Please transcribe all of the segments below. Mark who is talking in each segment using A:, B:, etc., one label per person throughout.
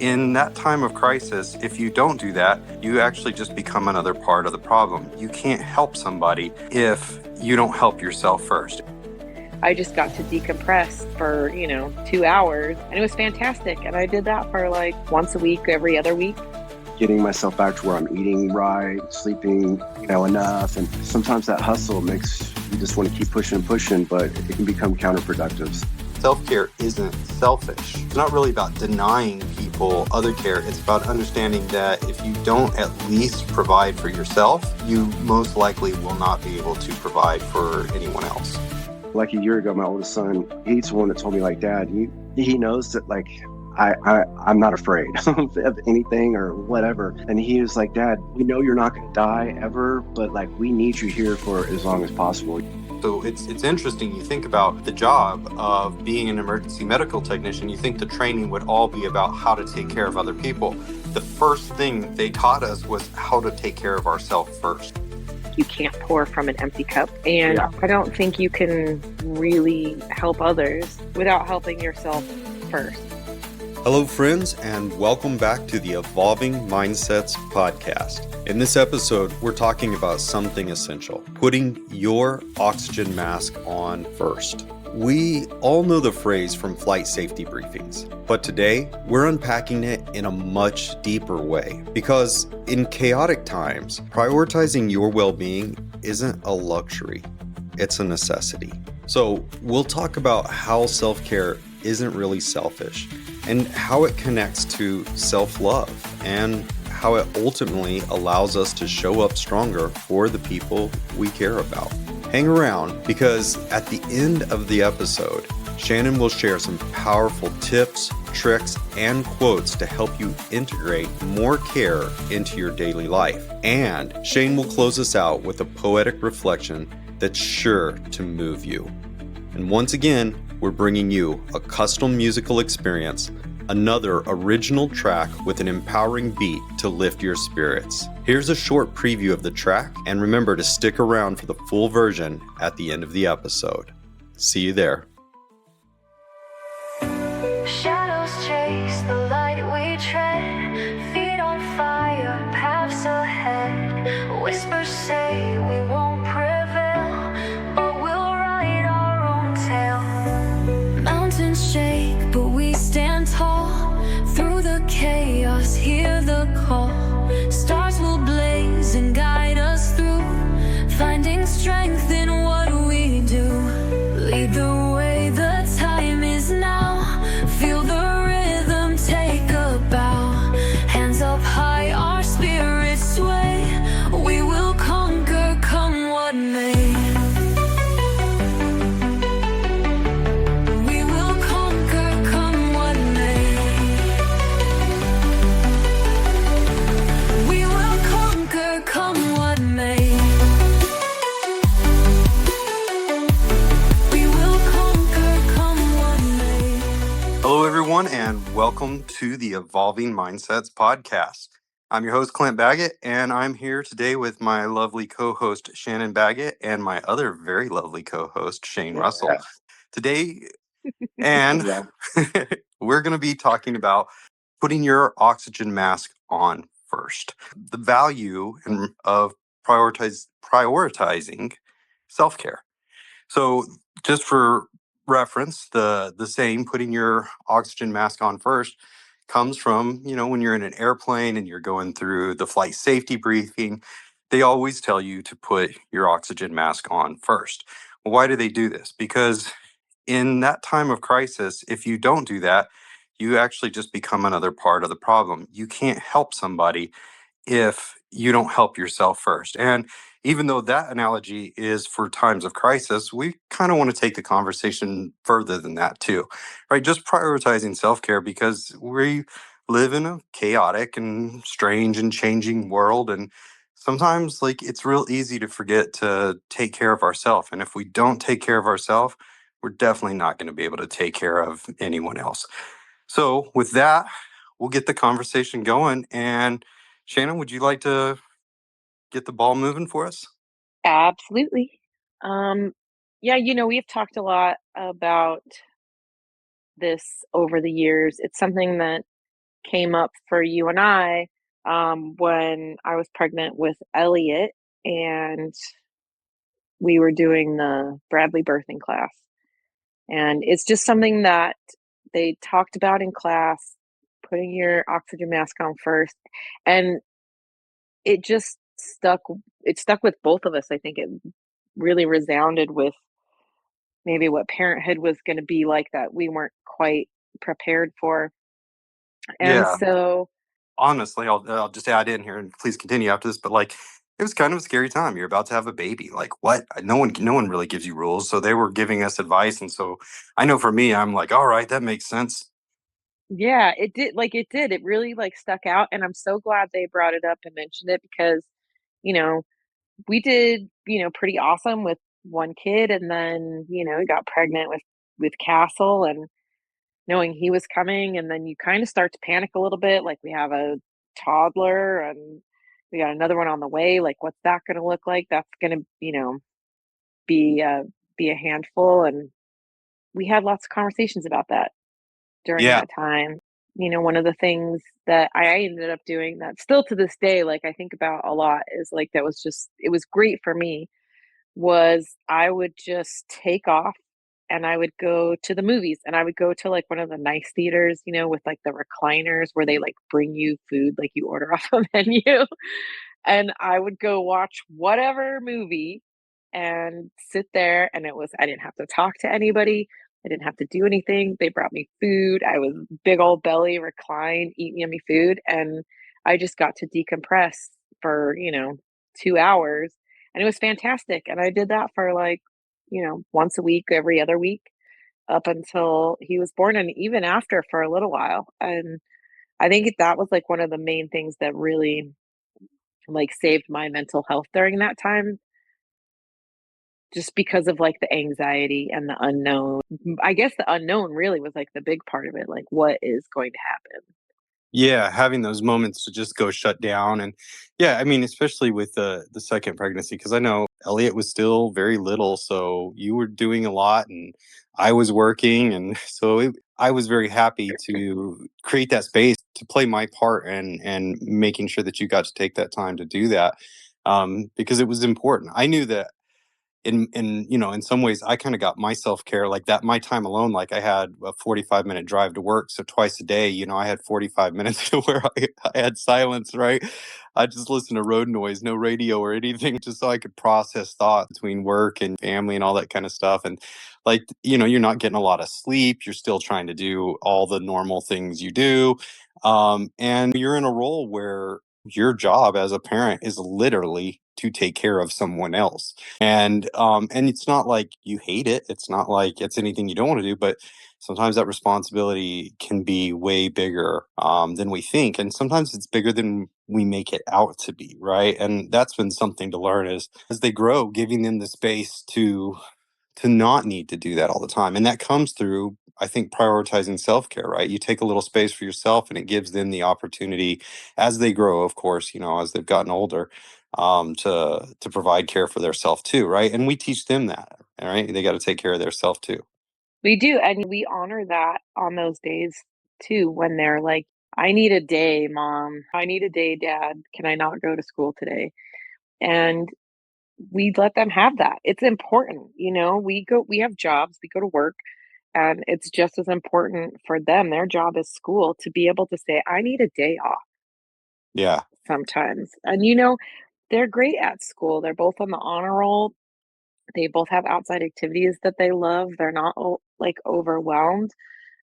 A: In that time of crisis, if you don't do that, you actually just become another part of the problem. You can't help somebody if you don't help yourself first.
B: I just got to decompress for, 2 hours, and it was fantastic. And I did that for like once a week, every other week.
C: Getting myself back to where I'm eating right, sleeping, enough. And sometimes that hustle makes you just want to keep pushing and pushing, but it can become counterproductive.
A: Self-care isn't selfish. It's not really about denying people other care. It's about understanding that if you don't at least provide for yourself, you most likely will not be able to provide for anyone else.
C: Like a year ago, my oldest son, he's the one that told me, like, Dad, he knows that, like, I'm not afraid of anything or whatever. And he was like, Dad, we know you're not going to die ever, but like, we need you here for as long as possible.
A: So it's interesting. You think about the job of being an emergency medical technician. You think the training would all be about how to take care of other people. The first thing they taught us was how to take care of ourselves first.
B: You can't pour from an empty cup. And I don't think you can really help others without helping yourself first.
A: Hello, friends, and welcome back to the Evolving Mindsets podcast. In this episode, we're talking about something essential, putting your oxygen mask on first. We all know the phrase from flight safety briefings, but today we're unpacking it in a much deeper way because in chaotic times, prioritizing your well-being isn't a luxury, it's a necessity. So we'll talk about how self-care isn't really selfish and how it connects to self-love and how it ultimately allows us to show up stronger for the people we care about. Hang around because at the end of the episode, Shannon will share some powerful tips, tricks, and quotes to help you integrate more care into your daily life. And Shane will close us out with a poetic reflection that's sure to move you. And once again, we're bringing you a custom musical experience, another original track with an empowering beat to lift your spirits. Here's a short preview of the track, and remember to stick around for the full version at the end of the episode. See you there.
D: Shadows chase the light we tread, feet on fire, paths ahead. Whispers say we won't prevail, but we'll write our own tale. Mountains shake, but we stand tall. Through the chaos, hear the call. Stars will blaze and guide us through, finding strength in what we do. Lead the way, the time is now. Feel the rhythm, take a bow. Hands up high, our spirits sway. We will conquer, come what may. We will conquer, come what may. We will conquer, come what may. We will conquer, come what may.
A: Hello, everyone, and welcome to the Evolving Mindsets podcast. I'm your host, Clint Baggett, and I'm here today with my lovely co-host, Shannon Baggett, and my other very lovely co-host, Shane Russell. Today, and we're going to be talking about putting your oxygen mask on first. The value of prioritizing self-care. So just for reference, the saying, putting your oxygen mask on first, comes from, when you're in an airplane and you're going through the flight safety briefing, they always tell you to put your oxygen mask on first. Well, why do they do this? Because in that time of crisis, if you don't do that, you actually just become another part of the problem. You can't help somebody if you don't help yourself first. And even though that analogy is for times of crisis, we kind of want to take the conversation further than that too, right? Just prioritizing self-care because we live in a chaotic and strange and changing world. And sometimes it's real easy to forget to take care of ourselves. And if we don't take care of ourselves, we're definitely not going to be able to take care of anyone else. So with that, we'll get the conversation going. And Shannon, would you like to get the ball moving for us?
B: Absolutely. We've talked a lot about this over the years. It's something that came up for you and I when I was pregnant with Elliot and we were doing the Bradley birthing class. And it's just something that they talked about in class, putting your oxygen mask on first. And it just stuck with both of us. I think it really resounded with maybe what parenthood was going to be like that we weren't quite prepared for. And
A: Yeah.
B: so,
A: Honestly, I'll just add in here, and please continue after this. But like, it was kind of a scary time. You're about to have a baby. Like, what? No one really gives you rules. So they were giving us advice, and so I know for me, I'm like, all right, that makes sense.
B: yeah, it did. It really like stuck out. And I'm so glad they brought it up and mentioned it because, you know, we did, pretty awesome with one kid. And then, we got pregnant with Castle and knowing he was coming. And then you kind of start to panic a little bit. Like we have a toddler and we got another one on the way. Like, what's that going to look like? That's going to, be, be a handful. And we had lots of conversations about that during
A: Yeah.
B: that time. One of the things that I ended up doing that still to this day, like I think about a lot is like that was just it was great for me was I would just take off and I would go to the movies and I would go to like one of the nice theaters, with like the recliners where they like bring you food, like you order off a menu. And I would go watch whatever movie and sit there and I didn't have to talk to anybody. I didn't have to do anything. They brought me food. I was big old belly, recline, eat yummy food, and I just got to decompress for, 2 hours, and it was fantastic, and I did that for, like, once a week, every other week, up until he was born, and even after for a little while, and I think that was, like, one of the main things that really, like, saved my mental health during that time, just because of, like, the anxiety and the unknown. I guess the unknown really was, like, the big part of it, like, what is going to happen?
A: Yeah, having those moments to just go shut down. And yeah, I mean, especially with the second pregnancy, because I know Elliot was still very little, so you were doing a lot and I was working, and I was very happy to create that space to play my part and making sure that you got to take that time to do that, because it was important. I knew that in some ways I kind of got my self-care like that, my time alone. Like I had a 45-minute drive to work, so twice a day, I had 45 minutes to where I had silence, right? I just listened to road noise, no radio or anything, just so I could process thought between work and family and all that kind of stuff. And like, you're not getting a lot of sleep, you're still trying to do all the normal things you do, and you're in a role where your job as a parent is literally to take care of someone else. And it's not like you hate it. It's not like it's anything you don't want to do, but sometimes that responsibility can be way bigger than we think. And sometimes it's bigger than we make it out to be, right? And that's been something to learn is as they grow, giving them the space to not need to do that all the time. And that comes through, I think, prioritizing self-care, right? You take a little space for yourself and it gives them the opportunity as they grow, of course, as they've gotten older, to provide care for their self too, right? And we teach them that, all right? They got to take care of their self too.
B: We do, and we honor that on those days too when they're like, "I need a day, mom. I need a day, dad. Can I not go to school today?" And we let them have that. It's important, we have jobs, we go to work, and it's just as important for them, their job is school, to be able to say, "I need a day off
A: Yeah.
B: sometimes." And, they're great at school. They're both on the honor roll. They both have outside activities that they love. They're not like overwhelmed.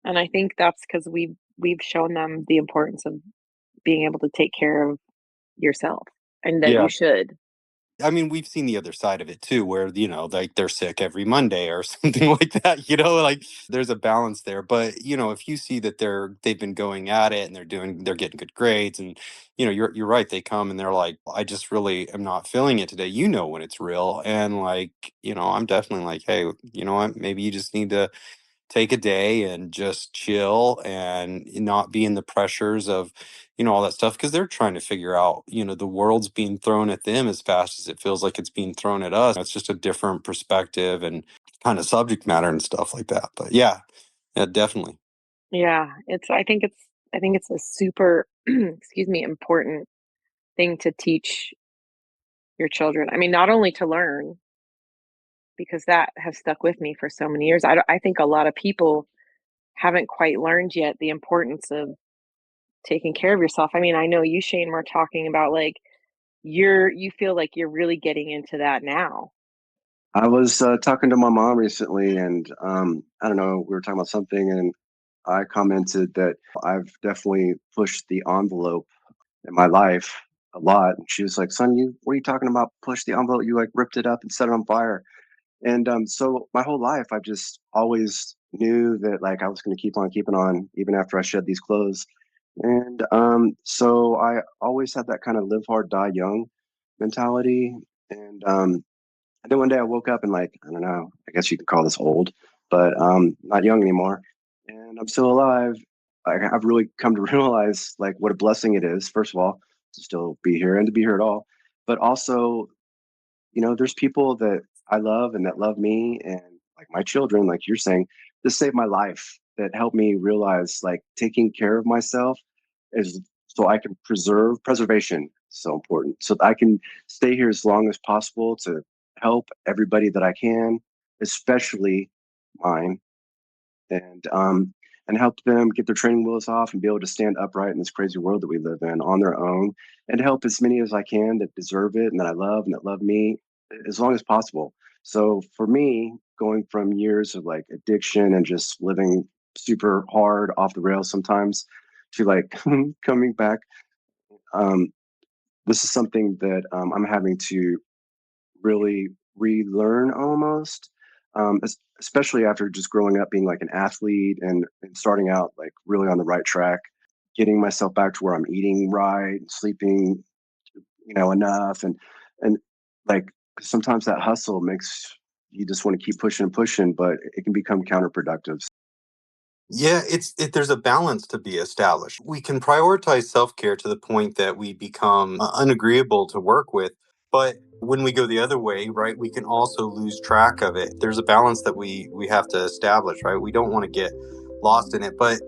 B: And I think that's because we've shown them the importance of being able to take care of yourself and that you
A: Yeah.
B: should.
A: I mean, we've seen the other side of it too, where, like they're sick every Monday or something like that, like there's a balance there. But, if you see that they've been going at it and they're getting good grades and, you're right. They come and they're like, I just really am not feeling it today. When it's real. And like, I'm definitely like, hey, you know what? Maybe you just need to take a day and just chill and not be in the pressures of all that stuff, because they're trying to figure out, the world's being thrown at them as fast as it feels like it's being thrown at us. It's just a different perspective and kind of subject matter and stuff like that. But yeah, definitely.
B: Yeah, I think I think it's a super, excuse me, important thing to teach your children. I mean, not only to learn, because that has stuck with me for so many years. I think a lot of people haven't quite learned yet the importance of taking care of yourself. I mean, I know you, Shane, were talking about like you feel like you're really getting into that now.
C: I was talking to my mom recently, and I don't know, we were talking about something, and I commented that I've definitely pushed the envelope in my life a lot. And she was like, "Son, what are you talking about? Push the envelope? You like ripped it up and set it on fire." And so my whole life, I just always knew that like I was going to keep on keeping on even after I shed these clothes. And so I always had that kind of live hard, die young mentality. And then one day I woke up and like, I don't know, I guess you could call this old, but not young anymore. And I'm still alive. I've really come to realize like what a blessing it is, first of all, to still be here and to be here at all. But also, there's people that I love and that love me and like my children, like you're saying, this saved my life, that helped me realize like taking care of myself is so I can preservation is so important. So that I can stay here as long as possible to help everybody that I can, especially mine, and help them get their training wheels off and be able to stand upright in this crazy world that we live in on their own, and help as many as I can that deserve it and that I love and that love me as long as possible. So for me, going from years of like addiction and just living super hard off the rails sometimes to like coming back, um, this is something that I'm having to really relearn almost, especially after just growing up being like an athlete and starting out like really on the right track, getting myself back to where I'm eating right, sleeping, enough, and like sometimes that hustle makes you just want to keep pushing and pushing, but it can become counterproductive.
A: Yeah, there's a balance to be established. We can prioritize self-care to the point that we become unagreeable to work with, but when we go the other way, right, we can also lose track of it. There's a balance that we have to establish, right? We don't want to get lost in it, but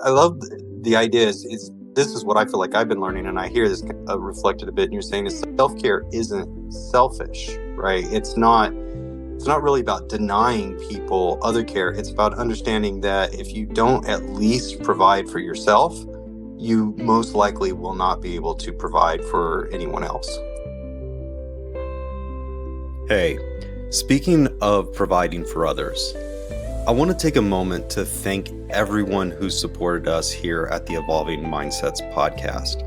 A: I love the idea is this is what I feel like I've been learning, and I hear this reflected a bit in your saying is self-care isn't selfish, right? It's not really about denying people other care. It's about understanding that if you don't at least provide for yourself, you most likely will not be able to provide for anyone else. Hey, speaking of providing for others, I want to take a moment to thank everyone who supported us here at the Evolving Mindsets podcast.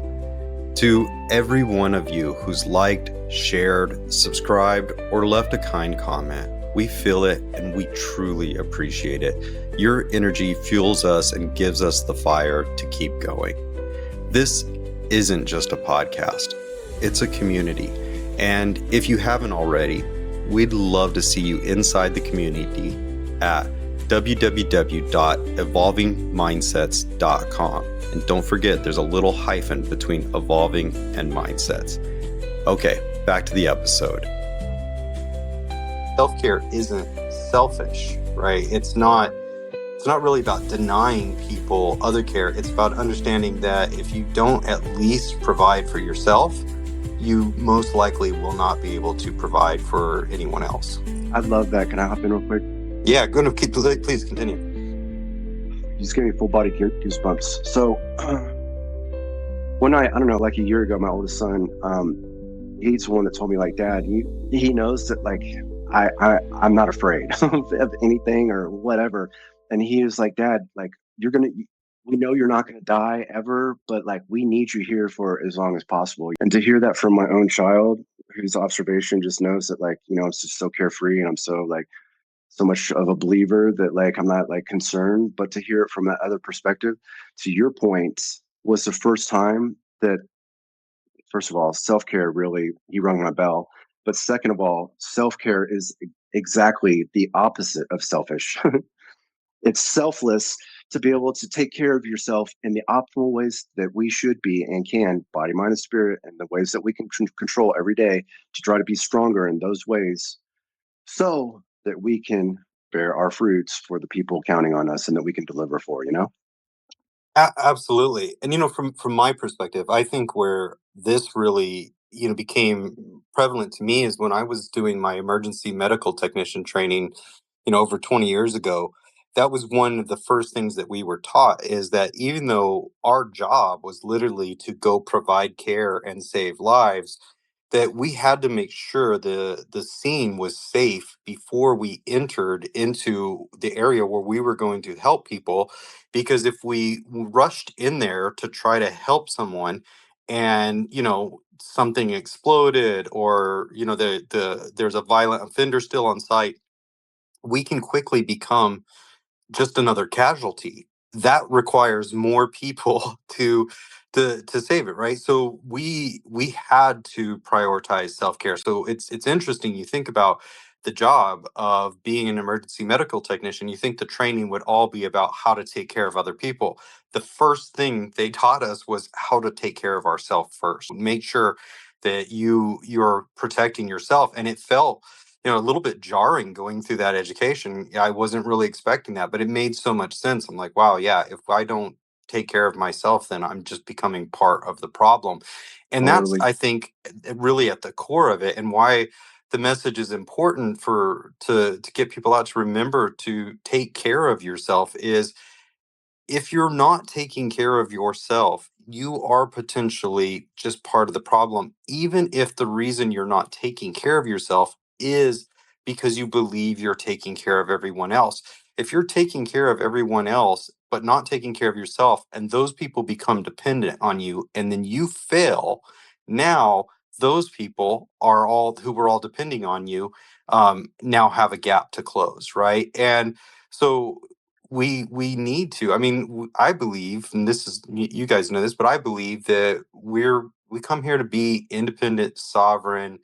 A: To every one of you who's liked, shared, subscribed, or left a kind comment, we feel it and we truly appreciate it. Your energy fuels us and gives us the fire to keep going. This isn't just a podcast, it's a community. And if you haven't already, we'd love to see you inside the community at www.evolvingmindsets.com. And don't forget, there's a little hyphen between evolving and mindsets. Okay, back to the episode. Self-care isn't selfish, right? It's not really about denying people other care. It's about understanding that if you don't at least provide for yourself, you most likely will not be able to provide for anyone else.
C: I love that. Can I hop in real quick?
A: Yeah, go ahead, please continue.
C: You just gave me full body goosebumps. So one night, I don't know, like a year ago, my oldest son, he's the one that told me like, Dad, he knows that like I'm not afraid of anything or whatever. And he was like, Dad, like we know you're not gonna die ever, but like we need you here for as long as possible. And to hear that from my own child, whose observation just knows that like, it's just so carefree and I'm so like so much of a believer that like I'm not like concerned, but to hear it from that other perspective, to your point, was the first time that, first of all, self-care really, you rung my bell. But second of all, self-care is exactly the opposite of selfish. It's selfless to be able to take care of yourself in the optimal ways that we should be and can, body, mind, and spirit, and the ways that we can control every day to try to be stronger in those ways so that we can bear our fruits for the people counting on us and that we can deliver for.
A: Absolutely. And from my perspective, I think where this really, became prevalent to me is when I was doing my emergency medical technician training, over 20 years ago. That was one of the first things that we were taught, is that even though our job was literally to go provide care and save lives, that we had to make sure the scene was safe before we entered into the area where we were going to help people, because if we rushed in there to try to help someone and something exploded, or there's a violent offender still on site, we can quickly become just another casualty. That requires more people to save it, right? So we had to prioritize self-care. So it's interesting, you think about the job of being an emergency medical technician, you think the training would all be about how to take care of other people. The first thing they taught us was how to take care of ourselves first. Make sure that you're protecting yourself. And it felt a little bit jarring going through that education. I wasn't really expecting that, but it made so much sense. I'm like, wow, yeah, if I don't take care of myself, then I'm just becoming part of the problem. And that's,
C: Totally.
A: I think, really at the core of it, and why the message is important for to get people out to remember to take care of yourself is, if you're not taking care of yourself, you are potentially just part of the problem, even if the reason you're not taking care of yourself is because you believe you're taking care of everyone else. If you're taking care of everyone else, but not taking care of yourself, and those people become dependent on you, and then you fail, now those people are all who were all depending on you, now have a gap to close, right? And so we need to, I mean, I believe, and this is, you guys know this, but I believe that we come here to be independent, sovereign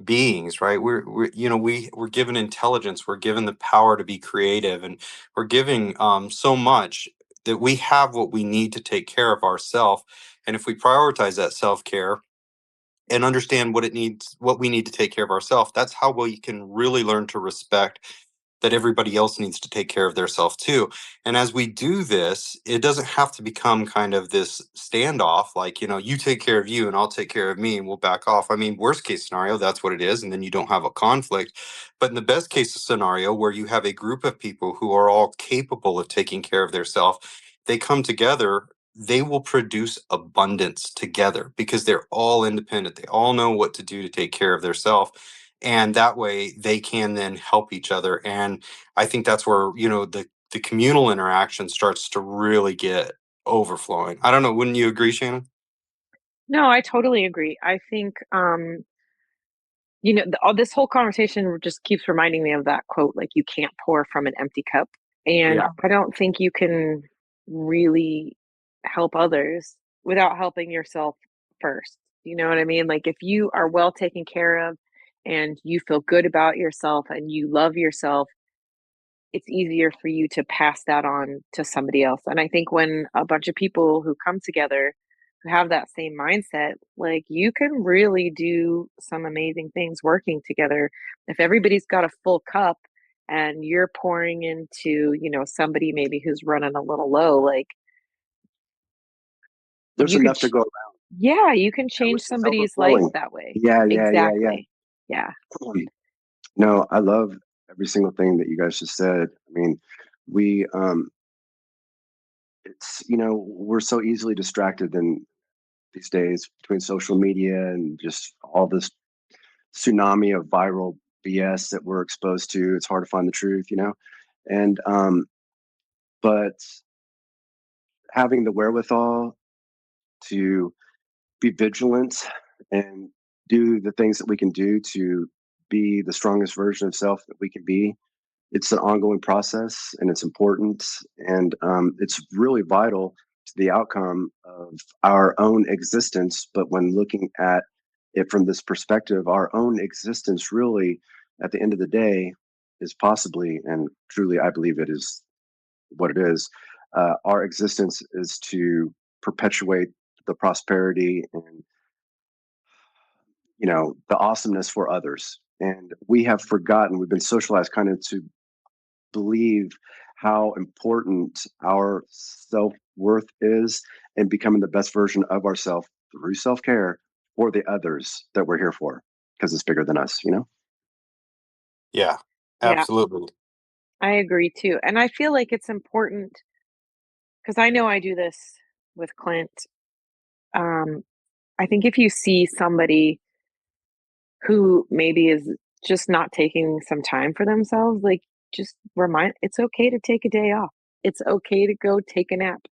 A: beings, right? We're given intelligence, we're given the power to be creative, and we're giving so much, that we have what we need to take care of ourselves. And if we prioritize that self-care and understand what we need to take care of ourselves, that's how we can really learn to respect that everybody else needs to take care of their self too. And as we do this, it doesn't have to become kind of this standoff, like, you take care of you and I'll take care of me and we'll back off. I mean, worst case scenario, that's what it is. And then you don't have a conflict. But in the best case scenario, where you have a group of people who are all capable of taking care of their self, they come together, they will produce abundance together because they're all independent. They all know what to do to take care of their self. And that way they can then help each other. And I think that's where, the communal interaction starts to really get overflowing. I don't know. Wouldn't you agree, Shannon?
B: No, I totally agree. I think, all this whole conversation just keeps reminding me of that quote, like, you can't pour from an empty cup. And
C: Yeah.
B: I don't think you can really help others without helping yourself first. You know what I mean? Like, if you are well taken care of and you feel good about yourself and you love yourself, it's easier for you to pass that on to somebody else. And I think when a bunch of people who come together who have that same mindset, like, you can really do some amazing things working together. If everybody's got a full cup and you're pouring into, somebody maybe who's running a little low, like,
C: There's
B: you could
C: enough to go around.
B: yeah, you can change
C: It's
B: somebody's life
C: overflowing.
B: that way.
C: Yeah, yeah, yeah, yeah.
B: Exactly. Yeah.
C: No, I love every single thing that you guys just said. I mean, we it's we're so easily distracted in these days between social media and just all this tsunami of viral BS that we're exposed to. It's hard to find the truth. And but having the wherewithal to be vigilant and do the things that we can do to be the strongest version of self that we can be. It's an ongoing process and it's important. And it's really vital to the outcome of our own existence. But when looking at it from this perspective, our own existence really, at the end of the day, is possibly and truly, I believe it is what it is. Our existence is to perpetuate the prosperity and the awesomeness for others. And we have forgotten, we've been socialized kind of to believe how important our self-worth is and becoming the best version of ourselves through self-care for the others that we're here for, because it's bigger than us, you know?
A: Yeah,
B: Yeah,
A: absolutely.
B: I agree too. And I feel like it's important because I know I do this with Clint. Um, I think if you see somebody who maybe is just not taking some time for themselves, like just remind it's okay to take a day off. It's okay to go take a nap.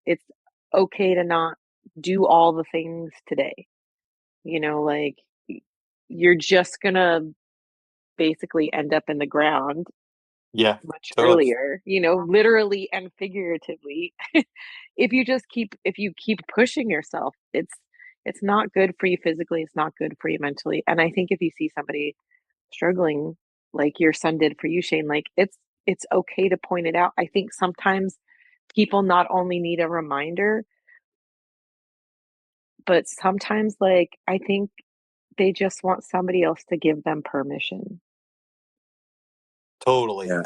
B: It's okay to not do all the things today. Like y- you're just gonna basically end up in the ground
A: Yeah,
B: much
A: totally.
B: earlier, literally and figuratively. If you keep pushing yourself, it's not good for you physically, it's not good for you mentally. And I think if you see somebody struggling like your son did for you, Shane, like it's okay to point it out. I think sometimes people not only need a reminder, but sometimes like I think they just want somebody else to give them permission.
A: Totally.
C: Yeah.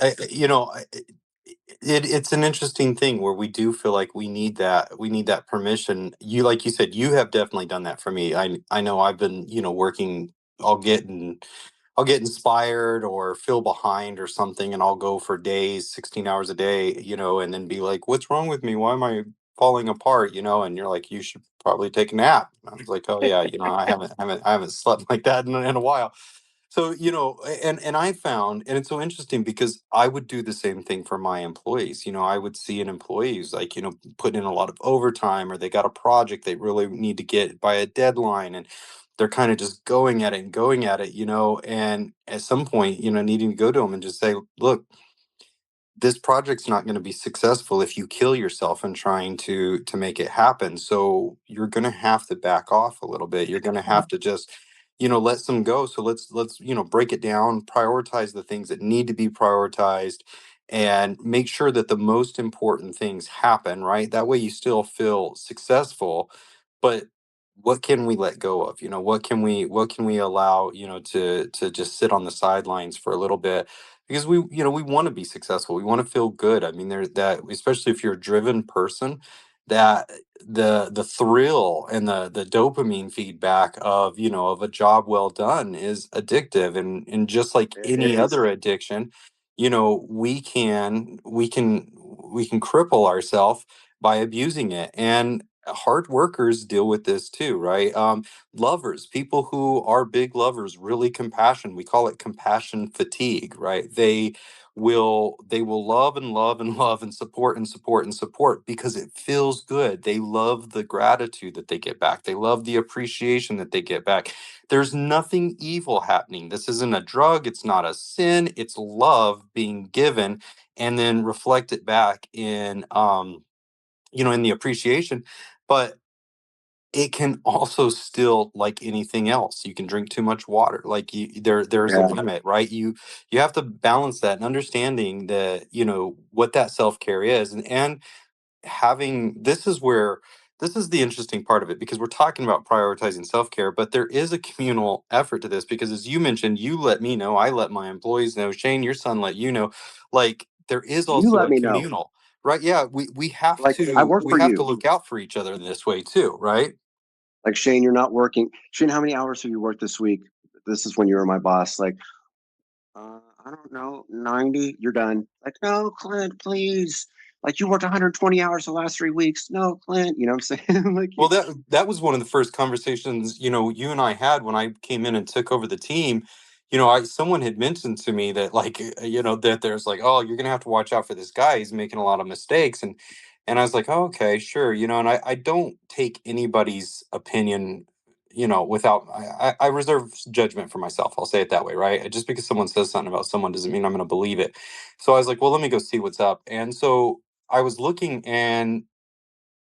A: It's an interesting thing where we do feel like we need that permission. Like you said, you have definitely done that for me. I know I've been, working. I'll get I'll get inspired or feel behind or something, and I'll go for days, 16 hours a day, and then be like, "What's wrong with me? Why am I falling apart?" And you're like, "You should probably take a nap." And I was like, "Oh yeah, I haven't slept like that in a while." So, and I found, and it's so interesting because I would do the same thing for my employees. I would see an employee who's like, putting in a lot of overtime, or they got a project they really need to get by a deadline, and they're kind of just going at it and going at it, and at some point, needing to go to them and just say, "Look, this project's not going to be successful if you kill yourself in trying to make it happen. So you're going to have to back off a little bit. You're going to have to just, let some go. So let's break it down, prioritize the things that need to be prioritized, and make sure that the most important things happen, right? That way you still feel successful, but what can we let go of? What can we allow, to just sit on the sidelines for a little bit, because we want to be successful. We want to feel good. I mean, there's that, especially if you're a driven person, that the thrill and the dopamine feedback of a job well done is addictive, and just like
C: It
A: any
C: is.
A: other addiction, we can cripple ourselves by abusing it. And hard workers deal with this too, right? Lovers, people who are big lovers, really compassion, we call it compassion fatigue, right? They will love and love and love and support and support and support because it feels good. They love the gratitude that they get back, they love the appreciation that they get back. There's nothing evil happening. This isn't a drug, it's not a sin, it's love being given, and then reflect it back in the appreciation. But it can also still, like anything else, you can drink too much water. Like, there's a
C: Yeah.
A: limit, right? You have to balance that, and understanding that, what that self-care is, and having this is the interesting part of it, because we're talking about prioritizing self-care, but there is a communal effort to this, because as you mentioned, you let me know, I let my employees know, Shane, your son let you know, like there is
C: You
A: also
C: let
A: a
C: me know.
A: communal, right? Yeah, we have
C: Like, I
A: to
C: work
A: we
C: for
A: have to
C: you.
A: look out for each other in this way too, right?
C: Like, Shane, you're not working. Shane, how many hours have you worked this week? This is when you were my boss. Like, I don't know, 90, you're done. Like, no, Clint, please. Like, you worked 120 hours the last 3 weeks. No, Clint, you know what I'm saying? Like,
A: Well, that was one of the first conversations, you and I had when I came in and took over the team. Someone had mentioned to me that, like, that there's like, "Oh, you're gonna have to watch out for this guy. He's making a lot of mistakes." And I was like, "Oh, okay, sure." And I don't take anybody's opinion, without, I reserve judgment for myself. I'll say it that way, right? Just because someone says something about someone doesn't mean I'm gonna believe it. So I was like, "Well, let me go see what's up." And so I was looking, and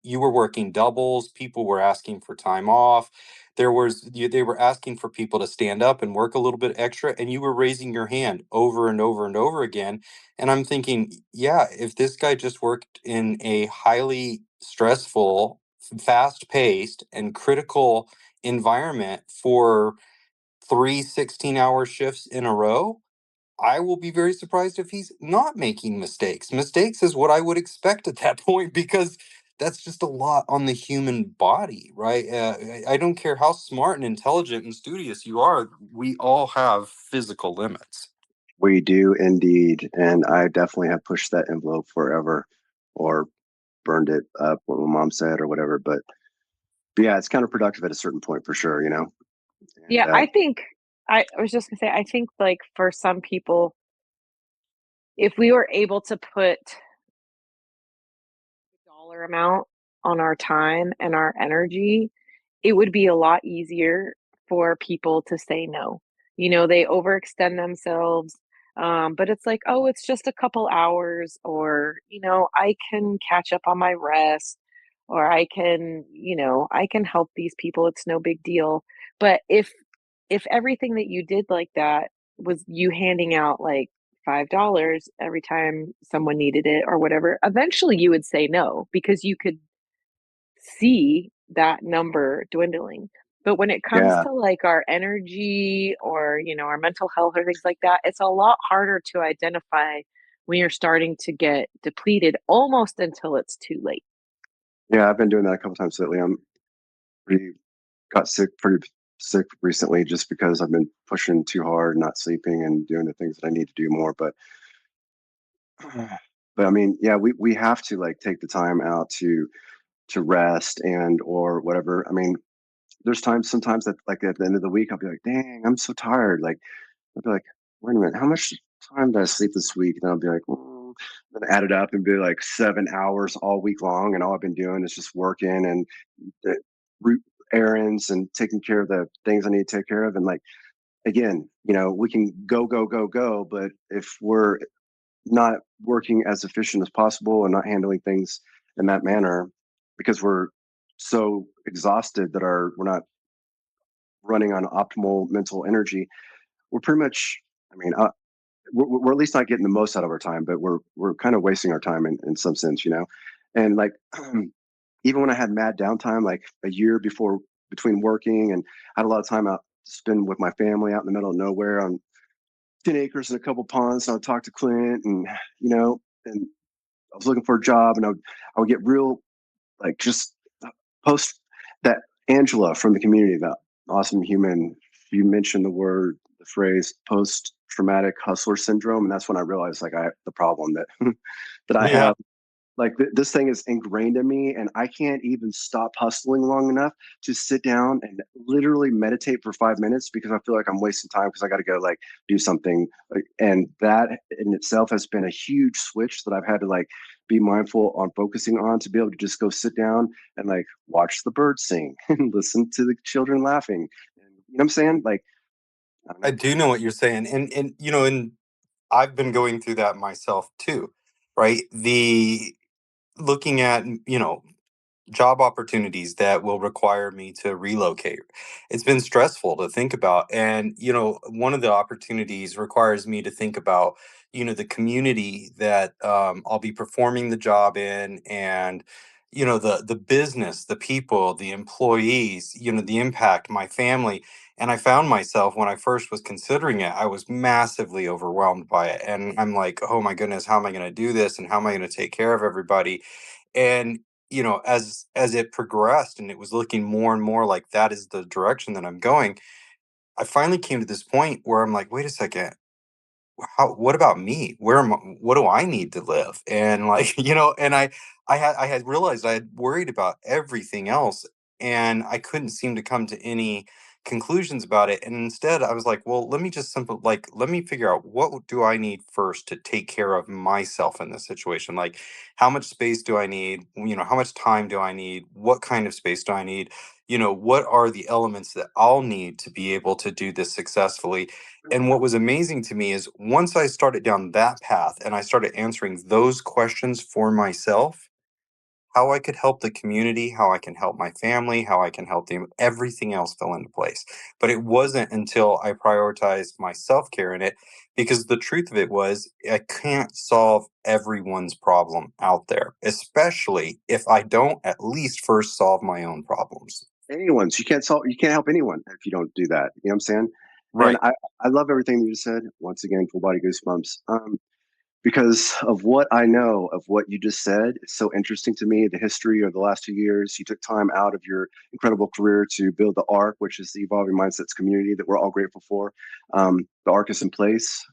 A: you were working doubles, people were asking for time off. They were asking for people to stand up and work a little bit extra, and you were raising your hand over and over and over again. And I'm thinking, yeah, if this guy just worked in a highly stressful, fast-paced and critical environment for 3 16-hour shifts in a row,
E: I will be very surprised if he's not making mistakes. Mistakes is what I would expect at that point because that's just a lot on the human body, right? I don't care how smart and intelligent and studious you are, we all have physical limits.
C: We do indeed. And I definitely have pushed that envelope forever or burned it up, what my mom said or whatever. But yeah, it's counterproductive at a certain point for sure, you know? And
B: Yeah, I think I was just gonna say, I think like for some people, if we were able to put a dollar amount on our time and our energy, it would be a lot easier for people to say no. You know, they overextend themselves, but it's like, oh, it's just a couple hours, or, you know, I can catch up on my rest, or I can, you know, I can help these people. It's no big deal. But if everything that you did like that was you handing out like $5 every time someone needed it or whatever, eventually you would say no because you could see that number dwindling. But when it comes
C: yeah,
B: to like our energy or, you know, our mental health or things like that, it's a lot harder to identify when you're starting to get depleted almost until it's too late.
C: yeah, I've been doing that a couple times lately. I'm pretty pretty sick recently just because I've been pushing too hard, not sleeping and doing the things that I need to do more. But I mean, yeah, we have to like take the time out to rest and or whatever. I mean, there's times sometimes that like at the end of the week I'll be like, dang, I'm so tired. Like I'll be like, wait a minute, how much time did I sleep this week? And I'll be like, then add it up and be like 7 hours all week long, and all I've been doing is just working and uh, re- errands and taking care of the things I need to take care of. And like again, you know, we can go go go go, but if we're not working as efficient as possible and not handling things in that manner because we're so exhausted that we're not running on optimal mental energy, we're pretty much, I mean, we're at least not getting the most out of our time, but we're kind of wasting our time in some sense, you know. And like even when I had mad downtime, like a year before between working, and I had a lot of time out to spend with my family out in the middle of nowhere on 10 acres and a couple ponds. And I would talk to Clint, and you know, and I was looking for a job, and I would get real like just post that Angela from the community, that awesome human. You mentioned the phrase post traumatic hustler syndrome, and that's when I realized like I the problem that that I
E: Yeah.
C: have. Like this thing is ingrained in me, and I can't even stop hustling long enough to sit down and literally meditate for 5 minutes because I feel like I'm wasting time because I got to go like do something. And that in itself has been a huge switch that I've had to like be mindful on focusing on to be able to just go sit down and like watch the birds sing and listen to the children laughing. And, you know what I'm saying? Like, I don't
E: I
C: know.
E: do know what you're saying. And you know, and I've been going through that myself too, right? The looking at, you know, job opportunities that will require me to relocate. It's been stressful to think about. And, you know, one of the opportunities requires me to think about, you know, the community that I'll be performing the job in and, you know, the business, the people, the employees, you know, the impact, my family. And I found myself when I first was considering it, I was massively overwhelmed by it. And I'm like, oh my goodness, how am I going to do this? And how am I going to take care of everybody? And you know, as it progressed and it was looking more and more like that is the direction that I'm going, I finally came to this point where I'm like, wait a second, how what about me? What do I need to live? And like, you know, and I had realized I had worried about everything else and I couldn't seem to come to any conclusions about it. And instead I was like, well, let me just let me figure out what do I need first to take care of myself in this situation? Like how much space do I need? You know, how much time do I need? What kind of space do I need? You know, what are the elements that I'll need to be able to do this successfully? And what was amazing to me is once I started down that path and I started answering those questions for myself, how I could help the community, how I can help my family, how I can help them, everything else fell into place. But it wasn't until I prioritized my self care in it, because the truth of it was, I can't solve everyone's problem out there, especially if I don't at least first solve my own problems.
C: Anyone's you can't help anyone if you don't do that. You know what I'm saying? And
E: Right.
C: I love everything that you just said. Once again, full body goosebumps. Because of what I know of what you just said. It's so interesting to me, the history of the last 2 years. You took time out of your incredible career to build the ARC, which is the Evolving Mindsets community that we're all grateful for. The ARC is in place.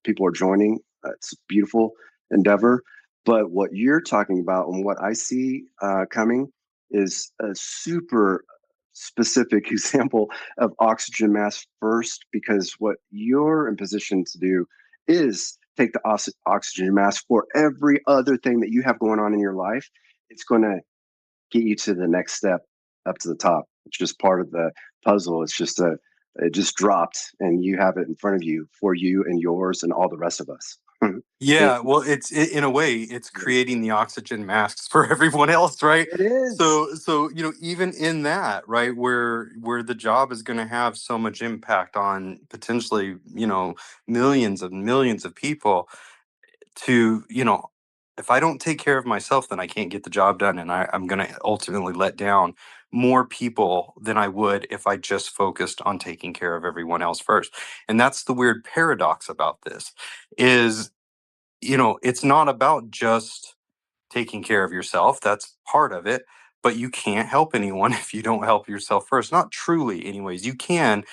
C: People are joining. It's a beautiful endeavor. But what you're talking about and what I see coming is a super specific example of oxygen mask first, because what you're in position to do is take the oxygen mask for every other thing that you have going on in your life. It's going to get you to the next step up to the top. It's just part of the puzzle. It just dropped and you have it in front of you for you and yours and all the rest of us. And
E: Yeah, well, in a way, it's creating the oxygen masks for everyone else, right?
C: it is.
E: So even in that, right, where the job is going to have so much impact on potentially, millions and millions of people, to, if I don't take care of myself, then I can't get the job done, and I'm going to ultimately let down more people than I would if I just focused on taking care of everyone else first. And that's the weird paradox about this is it's not about just taking care of yourself. That's part of it. But you can't help anyone if you don't help yourself first. Not truly, anyways. You can,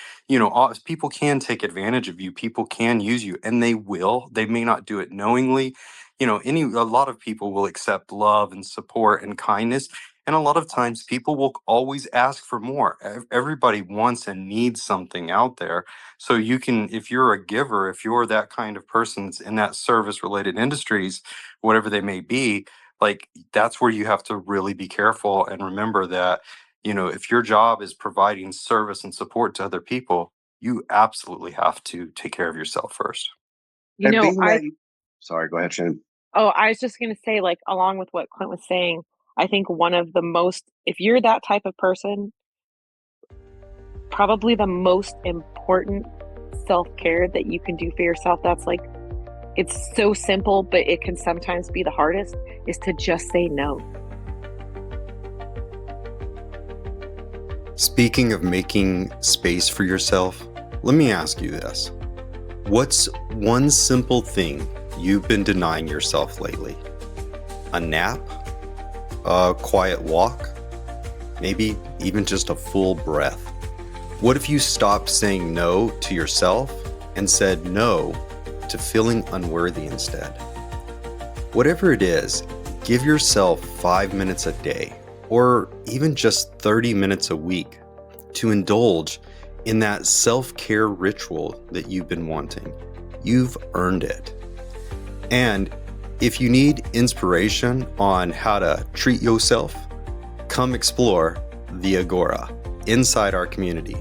E: people can take advantage of you. People can use you, and they will. They may not do it knowingly. A lot of people will accept love and support and kindness. And a lot of times people will always ask for more. Everybody wants and needs something out there. So you can, if you're a giver, if you're that kind of person that's in that service related industries, whatever they may be, like that's where you have to really be careful and remember that, if your job is providing service and support to other people, you absolutely have to take care of yourself first.
B: You
C: And
B: know,
C: being that sorry, go ahead, Shannon.
B: I was just gonna say, like, along with what Clint was saying, I think one of the most, if you're that type of person, probably the most important self-care that you can do for yourself, that's like, it's so simple, but it can sometimes be the hardest, is to just say no.
A: Speaking of making space for yourself, let me ask you this. What's one simple thing you've been denying yourself lately? A nap? A quiet walk? Maybe even just a full breath? What if you stopped saying no to yourself and said no to feeling unworthy instead? Whatever it is, give yourself 5 minutes a day, or even just 30 minutes a week, to indulge in that self-care ritual that you've been wanting. You've earned it. And if you need inspiration on how to treat yourself, come explore the Agora inside our community,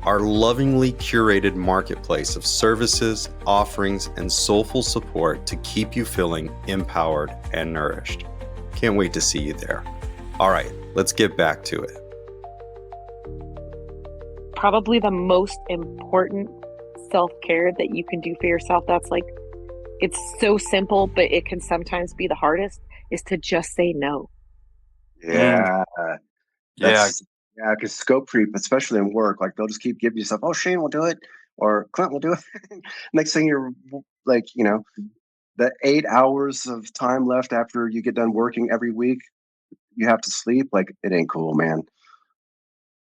A: our lovingly curated marketplace of services, offerings, and soulful support to keep you feeling empowered and nourished. Can't wait to see you there. All right, let's get back to it.
B: Probably the most important self-care that you can do for yourself, that's like, it's so simple, but it can sometimes be the hardest, is to just say no.
C: Yeah.
E: Yeah.
C: Yeah, because scope creep, especially in work, like they'll just keep giving you stuff. Oh, Shane will do it, or Clint will do it. Next thing you're like, the 8 hours of time left after you get done working every week, you have to sleep. Like it ain't cool, man.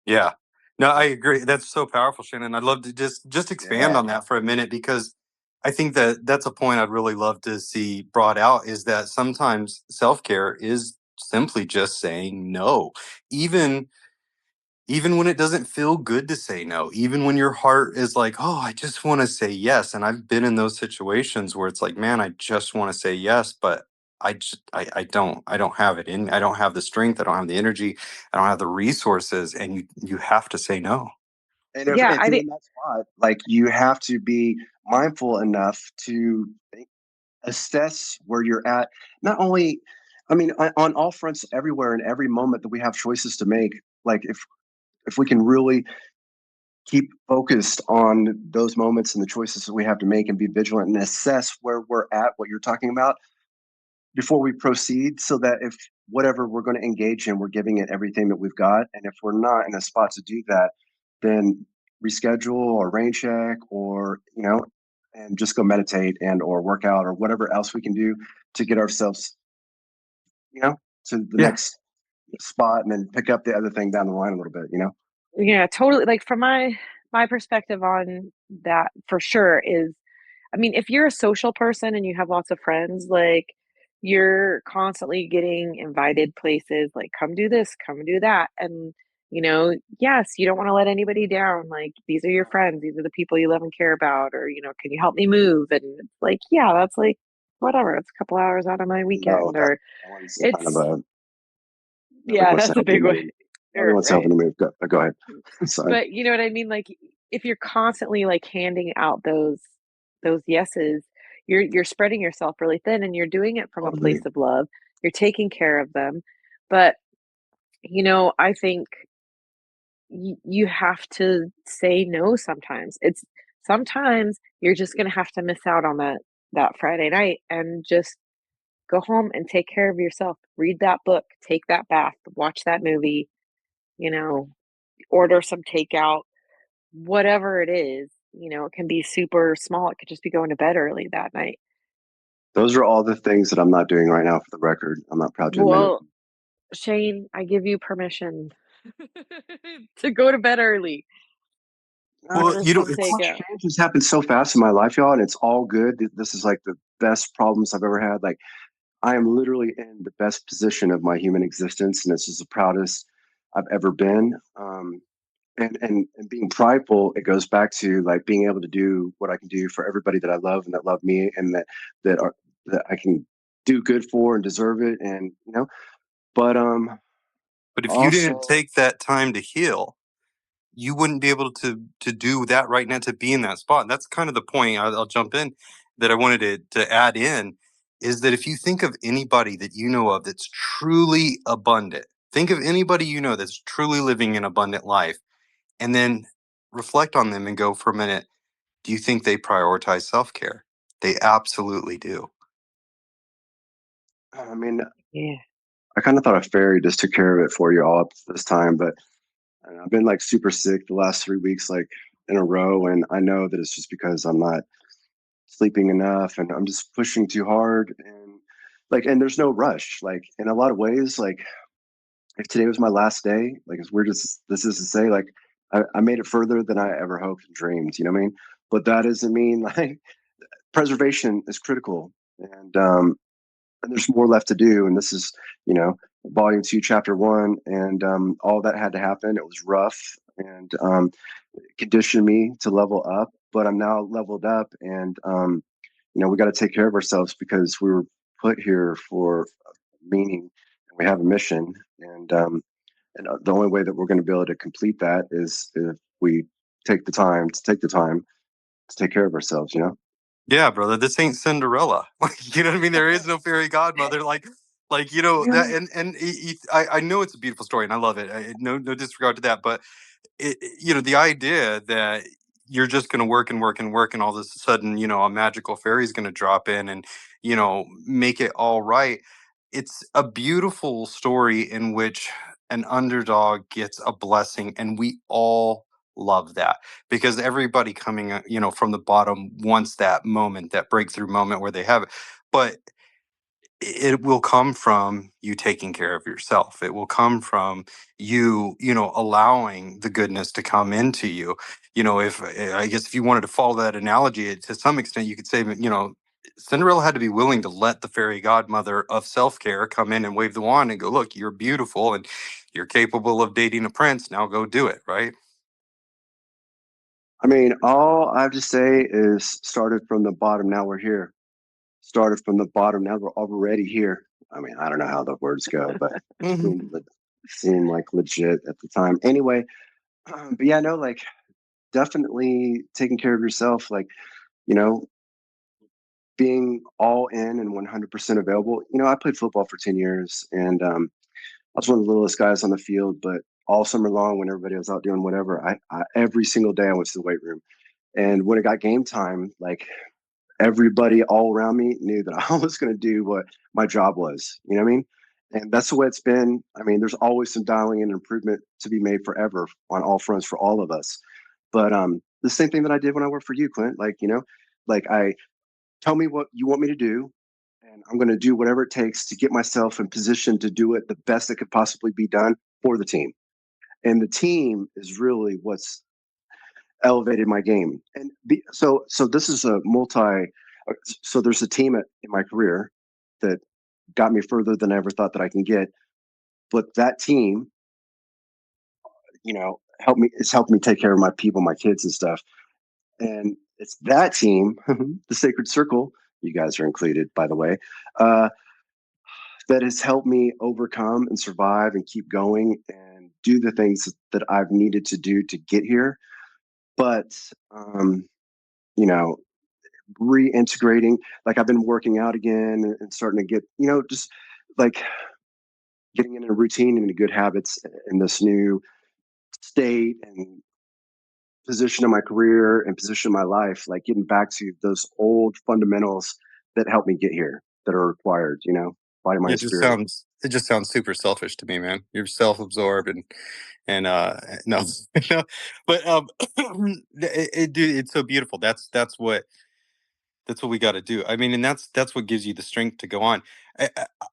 E: Yeah. No, I agree. That's so powerful, Shannon. I'd love to just expand
C: Yeah.
E: on that for a minute, because I think that that's a point I'd really love to see brought out, is that sometimes self-care is simply just saying no. Even when it doesn't feel good to say no, even when your heart is like, oh, I just want to say yes. And I've been in those situations where it's like, man, I just want to say yes, but I don't have it in, I don't have the strength, I don't have the energy, I don't have the resources, and you have to say no.
C: And
B: Yeah,
C: if
B: I
C: you're
B: think
C: in that spot, like you have to be mindful enough to assess where you're at. Not only, I mean, on all fronts, everywhere, in every moment that we have choices to make. Like if we can really keep focused on those moments and the choices that we have to make and be vigilant and assess where we're at, what you're talking about, before we proceed, so that if whatever we're going to engage in, we're giving it everything that we've got. And if we're not in a spot to do that, then reschedule or rain check, or and just go meditate and or work out or whatever else we can do to get ourselves to the
E: Yeah.
C: next spot, and then pick up the other thing down the line a little bit.
B: Yeah, totally. Like from my perspective on that for sure is, I mean, if you're a social person and you have lots of friends, like you're constantly getting invited places, like come do this, come do that. And, yes, you don't want to let anybody down. Like these are your friends, these are the people you love and care about, or, can you help me move? And it's like, yeah, that's like whatever. It's a couple hours out of my
C: No,
B: weekend,
C: that
B: or
C: one's kind of
B: it's,
C: a nobody
B: yeah,
C: wants to
B: that's a
C: help
B: big one.
C: anybody. Nobody
B: Sure,
C: wants to help
B: right.
C: anybody. Go ahead. Sorry.
B: But you know what I mean? Like if you're constantly like handing out those yeses, you're spreading yourself really thin, and you're doing it from a
C: Totally.
B: place of love. You're taking care of them. But I think you have to say no sometimes. It's sometimes you're just going to have to miss out on that Friday night and just go home and take care of yourself. Read that book, take that bath, watch that movie, you know, order some takeout, whatever it is. It can be super small. It could just be going to bed early that night.
C: Those are all the things that I'm not doing right now, for the record. I'm not proud to admit it.
B: Well, Shane, I give you permission to go to bed early.
E: Well,
B: Order
E: you know,
B: some
C: So
E: it's
C: much
B: takeout.
C: change has happened so fast in my life, y'all, and it's all good. This is like the best problems I've ever had. Like, I am literally in the best position of my human existence, and this is the proudest I've ever been. And being prideful, it goes back to like being able to do what I can do for everybody that I love and that love me, and that I can do good for and deserve it, and But
E: but if you didn't
C: also,
E: take that time to heal, you wouldn't be able to do that right now, to be in that spot. And that's kind of the point. I'll jump in that I wanted to add in, is that if you think of anybody that you know of that's truly abundant, think of anybody you know that's truly living an abundant life, and then reflect on them and go for a minute. Do you think they prioritize self care? They absolutely do.
C: I mean,
B: Yeah.
C: I kind of thought a fairy just took care of it for you all up this time, but I don't know, I've been like super sick the last 3 weeks, like in a row, and I know that it's just because I'm not sleeping enough, and I'm just pushing too hard, and there's no rush. Like in a lot of ways, like if today was my last day, like as weird as this is to say, like I made it further than I ever hoped and dreamed. You know what I mean? But that doesn't mean like preservation is critical, and there's more left to do. And this is, you know, volume 2, chapter 1, and all that had to happen. It was rough, and conditioned me to level up. But I'm now leveled up, and we got to take care of ourselves because we were put here for meaning, and we have a mission, and the only way that we're going to be able to complete that is if we take the time to take care of ourselves.
E: Yeah, brother, this ain't Cinderella. Like, you know what I mean? There is no fairy godmother. Like that,
C: Yeah.
E: I know it's a beautiful story, and I love it. No disregard to that, but the idea that you're just going to work and work and work, and all of a sudden, a magical fairy is going to drop in and make it all right. It's a beautiful story in which an underdog gets a blessing, and we all love that, because everybody coming from the bottom wants that moment, that breakthrough moment where they have it. But it will come from you taking care of yourself. It will come from you allowing the goodness to come into you. If I guess if you wanted to follow that analogy, to some extent you could say that Cinderella had to be willing to let the fairy godmother of self-care come in and wave the wand and go, look, you're beautiful and you're capable of dating a prince, now go do it, right?
C: I mean, all I have to say is started from the bottom. Now we're here. Started from the bottom. Now we're already here. I mean, I don't know how the words go, but it seemed like legit at the time. Anyway, but yeah, no, like definitely taking care of yourself, like, you know, being all in and 100% available. I played football for 10 years, and I was one of the littlest guys on the field, but all summer long when everybody was out doing whatever, I every single day I went to the weight room. And when it got game time, like everybody all around me knew that I was going to do what my job was. You know what I mean? And that's the way it's been. I mean, there's always some dialing in improvement to be made forever on all fronts for all of us. But the same thing that I did when I worked for you, Clint. Like, like I tell me what you want me to do, and I'm going to do whatever it takes to get myself in position to do it the best that could possibly be done for the team. And the team is really what's elevated my game. And so this is a multi. So there's a team in my career that got me further than I ever thought that I can get. But that team, helped me. It's helped me take care of my people, my kids, and stuff. And it's that team, the Sacred Circle. You guys are included, by the way. Uh, that has helped me overcome and survive and keep going and do the things that I've needed to do to get here. But you know, reintegrating, like I've been working out again and starting to get, just like getting in a routine and good habits in this new state and position in my career and position in my life, like getting back to those old fundamentals that helped me get here that are required, body, mind, spirit.
E: It just sounds super selfish to me, man. You're self-absorbed and no, no, but dude, it's so beautiful. That's what we got to do. I mean, and that's what gives you the strength to go on.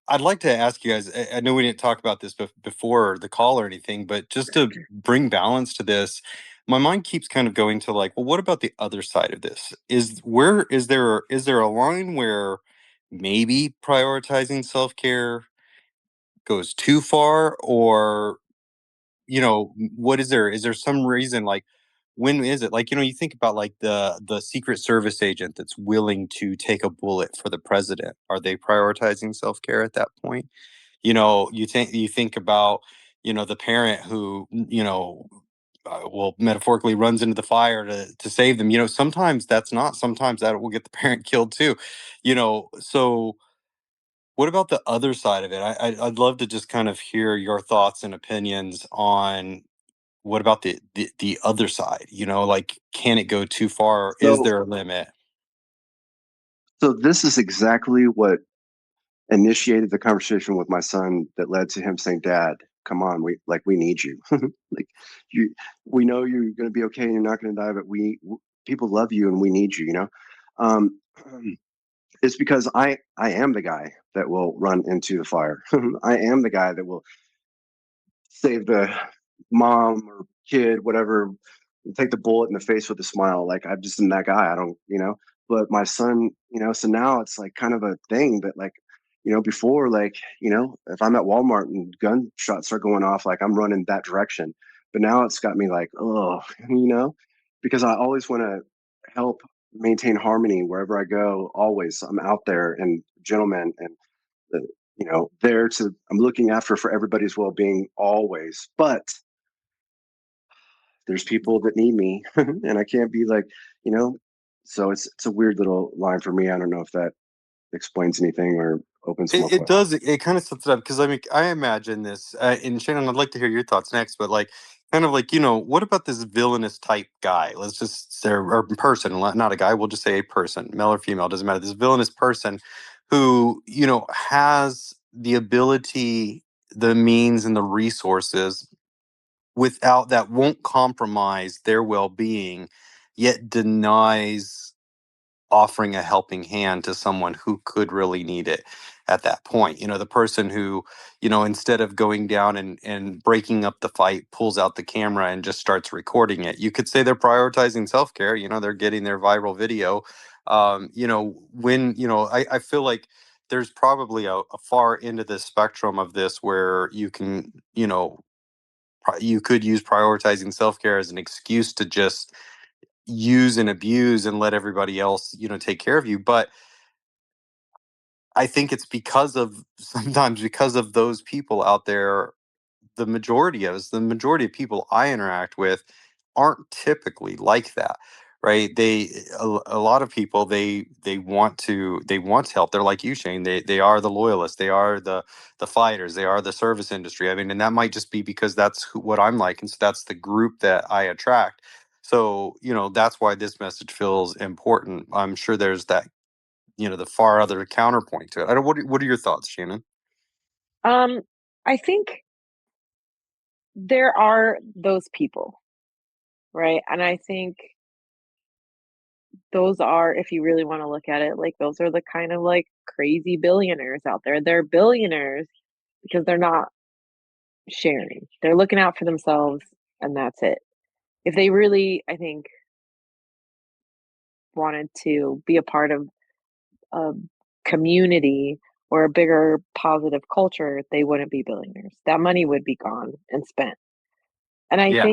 E: I'd like to ask you guys. I know we didn't talk about this before the call or anything, but just to bring balance to this, my mind keeps kind of going to like, well, what about the other side of this? Is there a line where maybe prioritizing self-care goes too far, or what is there some reason, like, when is it, like, you think about like the secret service agent that's willing to take a bullet for the president, are they prioritizing self-care at that point? You think about the parent who well, metaphorically runs into the fire to save them. Sometimes that's not, sometimes that will get the parent killed too. So what about the other side of it? I'd love to just kind of hear your thoughts and opinions on what about the other side? Like, can it go too far? Is
C: So,
E: there a limit?
C: so this is exactly what initiated the conversation with my son that led to him saying, "Dad, come on, we need you. Like you, we know you're going to be okay and you're not going to die, but people love you and we need you. Um, it's because I am the guy that will run into the fire. I am the guy that will save the mom or kid, whatever, take the bullet in the face with a smile. Like I'm just that guy. I don't, But my son, so now it's like kind of a thing that like, before like, if I'm at Walmart and gunshots are going off, like I'm running that direction. But now it's got me like, oh, because I always want to help maintain harmony wherever I go. Always, I'm out there and gentlemen and uh, there to I'm looking after for everybody's well-being always. But there's people that need me, and I can't be like, you know. So it's a weird little line for me. I don't know if that explains anything or opens some more
E: It
C: questions.
E: does. It kind of sets it up because I mean, I imagine this. And Shannon, I'd like to hear your thoughts next. But like, kind of like, what about this villainous type guy? Let's just say, or person, not a guy. We'll just say a person, male or female, doesn't matter. This villainous person who has the ability, the means, and the resources without that won't compromise their well-being, yet denies offering a helping hand to someone who could really need it at that point. The person who, instead of going down and breaking up the fight, pulls out the camera and just starts recording it. You could say they're prioritizing self-care, they're getting their viral video. I feel like there's probably a far end of the spectrum of this where you can, you could use prioritizing self-care as an excuse to just use and abuse and let everybody else, take care of you. But I think it's sometimes because of those people out there, the majority of people I interact with aren't typically like that, right? A lot of people, they want to help. They're like you, Shane. They are the loyalists. They are the fighters. They are the service industry. I mean, and that might just be because that's what I'm like, and so that's the group that I attract. So that's why this message feels important. I'm sure there's that, the far other counterpoint to it. I don't. What are your thoughts, Shannon?
B: I think there are those people. right? And I think those are, if you really want to look at it, like those are the kind of like crazy billionaires out there. They're billionaires because they're not sharing. They're looking out for themselves and that's it. If they really, I think, wanted to be a part of a community or a bigger positive culture, they wouldn't be billionaires. That money would be gone and spent. And
E: Yeah.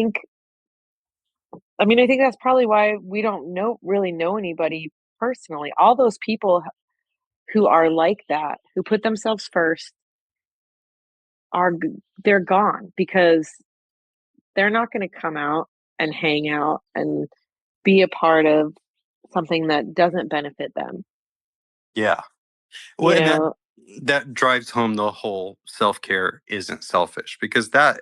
B: I mean, I think that's probably why we don't really know anybody personally. All those people who are like that, who put themselves first, they're gone because they're not going to come out and hang out and be a part of something that doesn't benefit them.
E: Yeah. Well,
B: You
E: and
B: know,
E: that drives home the whole self-care isn't selfish, because that,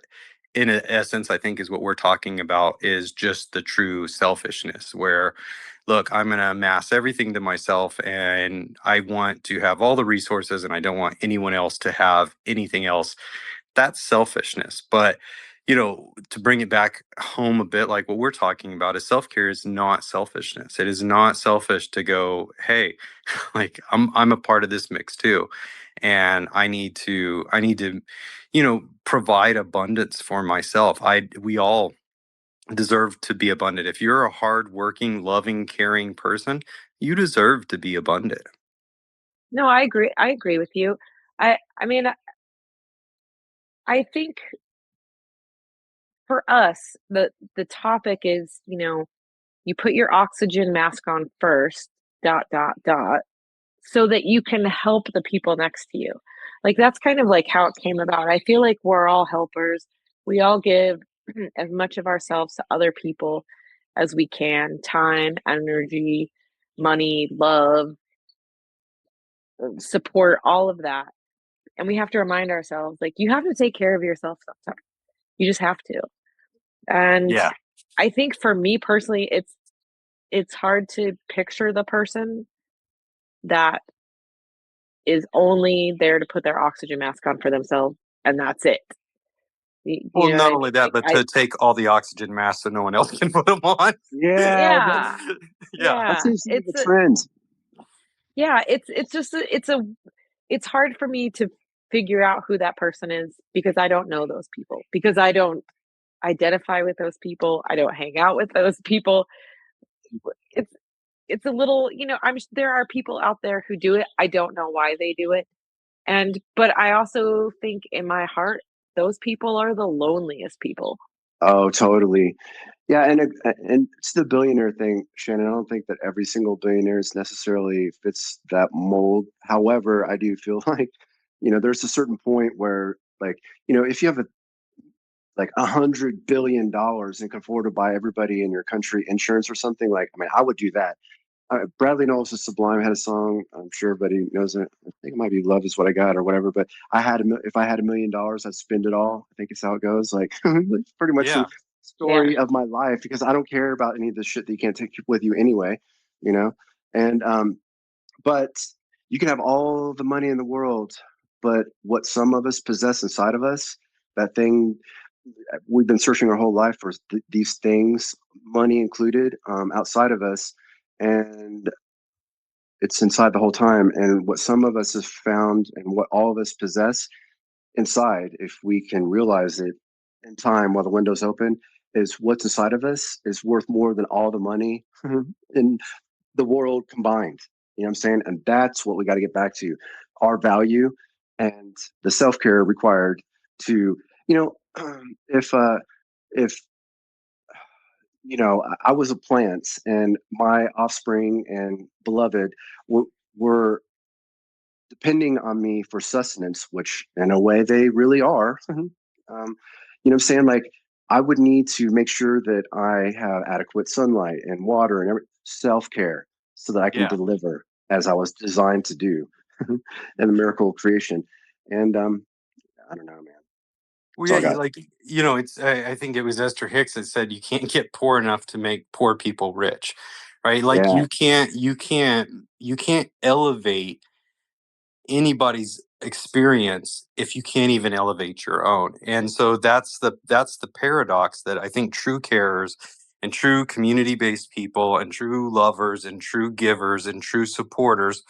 E: in essence, I think is what we're talking about, is just the true selfishness where, look, I'm going to amass everything to myself and I want to have all the resources and I don't want anyone else to have anything else. That's selfishness. But to bring it back home a bit, like what we're talking about, is self-care is not selfishness. It is not selfish to go, hey, like I'm a part of this mix too, and I need to provide abundance for myself. We all deserve to be abundant. If you're a hardworking, loving, caring person, you deserve to be abundant.
B: no, I agree with you. I mean, I think for us, the topic is, you put your oxygen mask on first, dot, dot, dot, so that you can help the people next to you. Like, that's kind of like how it came about. I feel like we're all helpers. We all give as much of ourselves to other people as we can, time, energy, money, love, support, all of that. And we have to remind ourselves, like, you have to take care of yourself sometimes. You just have to. And
E: Yeah.
B: I think for me personally, it's hard to picture the person that is only there to put their oxygen mask on for themselves, and that's it. You
E: Well,
B: know what
E: not
B: I
E: only
B: mean?
E: that,
B: Like,
E: but to take all the oxygen masks so no one else can put them on.
C: Yeah,
B: yeah,
E: Yeah.
C: that
B: yeah.
C: seems to be the trend.
B: It's just it's hard for me to figure out who that person is because I don't know those people, because I don't identify with those people, I don't hang out with those people. It's it's a little, there are people out there who do it. I don't know why they do it. But I also think in my heart, those people are the loneliest people.
C: Oh, totally. Yeah, and it's the billionaire thing, Shannon. I don't think that every single billionaire is necessarily fits that mold. However, I do feel like, there's a certain point where, like, if you have like $100 billion and can afford to buy everybody in your country insurance or something, like, I mean, I would do that. Bradley Knowles is Sublime had a song. I'm sure everybody knows it. I think it might be "Love Is What I Got" or whatever. But if I had $1 million, I'd spend it all. I think it's how it goes. Like pretty much the
E: Yeah.
B: Yeah.
C: story of my life, because I don't care about any of the shit that you can't take with you anyway. You know, and but you can have all the money in the world, but what some of us possess inside of us, that thing we've been searching our whole life for, these things, money included, outside of us, and it's inside the whole time. And what some of us have found and what all of us possess inside, if we can realize it in time while the window's open, is what's inside of us is worth more than all the money in the world combined. You know what I'm saying? And that's what we got to get back to, our value and the self-care required to, if if I was a plant and my offspring and beloved were depending on me for sustenance, which in a way they really are. What I'm saying? Like, I would need to make sure that I have adequate sunlight and water and self care so that I can
E: Yeah.
C: deliver as I was designed to do in the miracle of creation. And I don't know, man.
E: Well,
C: That's all I
E: yeah,
C: got.
E: like, it's, I think it was Esther Hicks that said you can't get poor enough to make poor people rich, right? Like,
C: Yeah.
E: you can't elevate anybody's experience if you can't even elevate your own. And so that's the paradox that I think true carers And true community-based people and true lovers and true givers and true supporters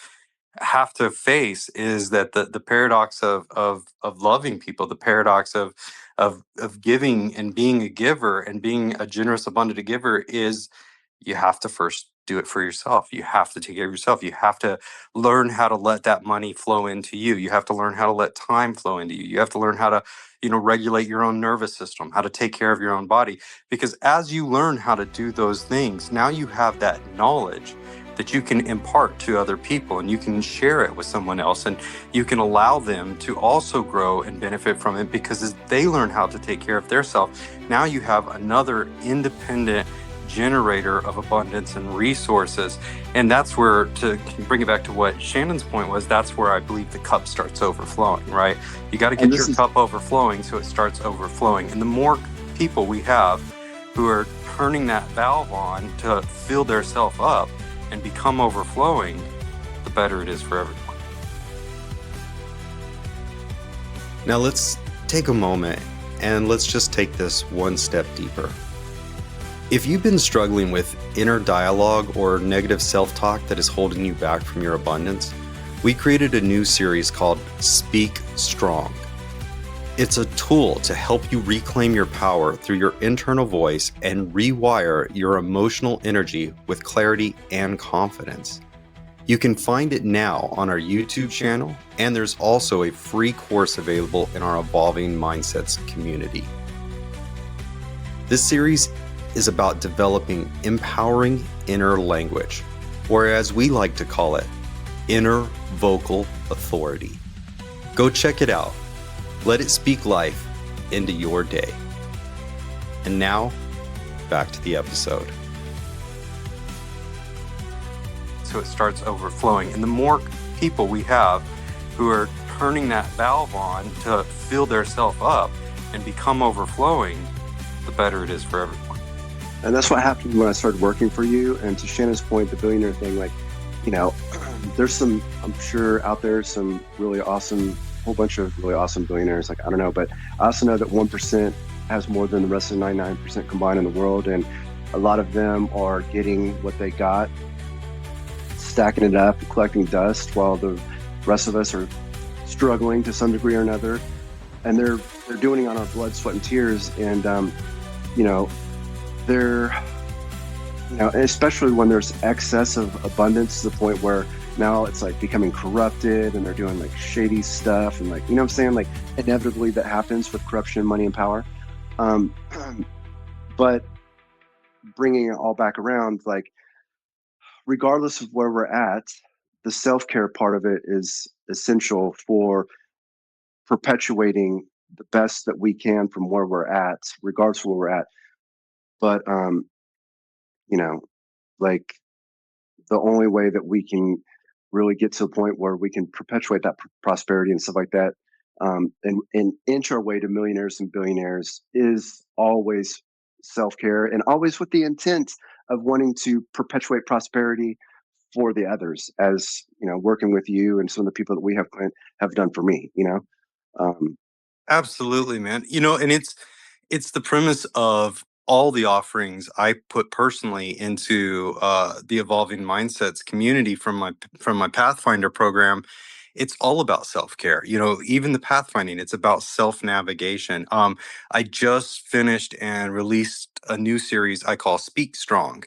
E: have to face is that the paradox of loving people, the paradox of giving and being a giver and being a generous, abundant giver is you have to first do it for yourself. You have to take care of yourself. You have to learn how to let that money flow into you. You have to learn how to let time flow into you. You have to learn how to, regulate your own nervous system, how to take care of your own body. Because as you learn how to do those things, now you have that knowledge that you can impart to other people, and you can share it with someone else, and you can allow them to also grow and benefit from it, because as they learn how to take care of their self, now you have another independent generator of abundance and resources. And that's where, to bring it back to what Shannon's point was, that's where I believe the cup starts overflowing, right? You got to get your cup overflowing so it starts overflowing. And the more people we have who are turning that valve on to fill their self up and become overflowing, the better it is for everyone.
A: Now let's take a moment and let's just take this one step deeper. If you've been struggling with inner dialogue or negative self-talk that is holding you back from your abundance, we created a new series called Speak Strong. It's a tool to help you reclaim your power through your internal voice and rewire your emotional energy with clarity and confidence. You can find it now on our YouTube channel, and there's also a free course available in our Evolving Mindsets community. This series is about developing empowering inner language, or as we like to call it, inner vocal authority. Go check it out. Let it speak life into your day. And now, back to the episode.
E: So it starts overflowing. And the more people we have who are turning that valve on to fill their self up and become overflowing, the better it is for everyone.
C: And that's what happened when I started working for you. And to Shannon's point, the billionaire thing, there's some, I'm sure out there, some really awesome, whole bunch of really awesome billionaires. I don't know, but I also know that 1% has more than the rest of the 99% combined in the world. And a lot of them are getting what they got, stacking it up, collecting dust, while the rest of us are struggling to some degree or another. And they're doing it on our blood, sweat, and tears. And, they're, especially when there's excess of abundance to the point where now it's becoming corrupted and they're doing shady stuff and what I'm saying? Inevitably that happens with corruption, money, and power. But bringing it all back around, regardless of where we're at, the self-care part of it is essential for perpetuating the best that we can from where we're at, regardless of where we're at. But, the only way that we can really get to a point where we can perpetuate that prosperity and stuff like that, and inch our way to millionaires and billionaires is always self-care, and always with the intent of wanting to perpetuate prosperity for the others, as, working with you and some of the people that we have done for me,
E: Absolutely, man. And it's the premise of all the offerings I put personally into the Evolving Mindsets community from my Pathfinder program. It's all about self-care. Even the pathfinding, it's about self-navigation. I just finished and released a new series I call Speak Strong.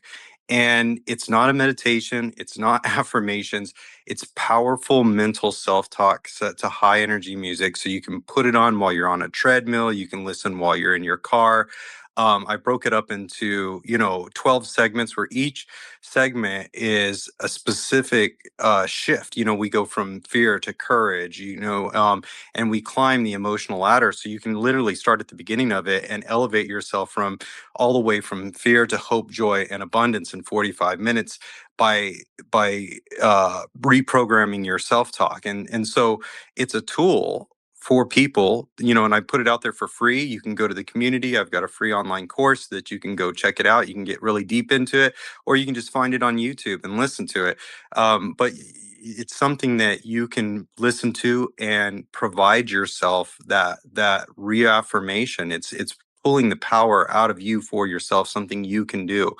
E: And it's not a meditation, it's not affirmations, it's powerful mental self-talk set to high energy music. So you can put it on while you're on a treadmill, you can listen while you're in your car. I broke it up into, 12 segments where each segment is a specific shift. We go from fear to courage, and we climb the emotional ladder. So you can literally start at the beginning of it and elevate yourself from all the way from fear to hope, joy, and abundance in 45 minutes by reprogramming your self-talk. And so it's a tool for people, and I put it out there for free. You can go to the community. I've got a free online course that you can go check it out. You can get really deep into it, or you can just find it on YouTube and listen to it. But it's something that you can listen to and provide yourself that reaffirmation. It's pulling the power out of you for yourself, something you can do.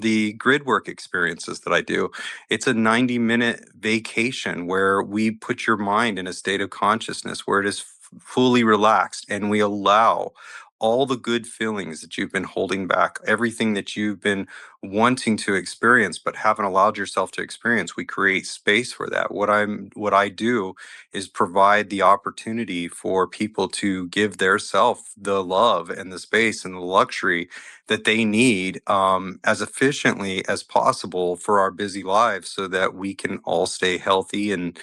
E: The grid work experiences that I do, it's a 90-minute vacation where we put your mind in a state of consciousness where it is fully relaxed, and we allow all the good feelings that you've been holding back, everything that you've been wanting to experience but haven't allowed yourself to experience. We create space for that. What I do is provide the opportunity for people to give their self the love and the space and the luxury that they need, as efficiently as possible for our busy lives, so that we can all stay healthy and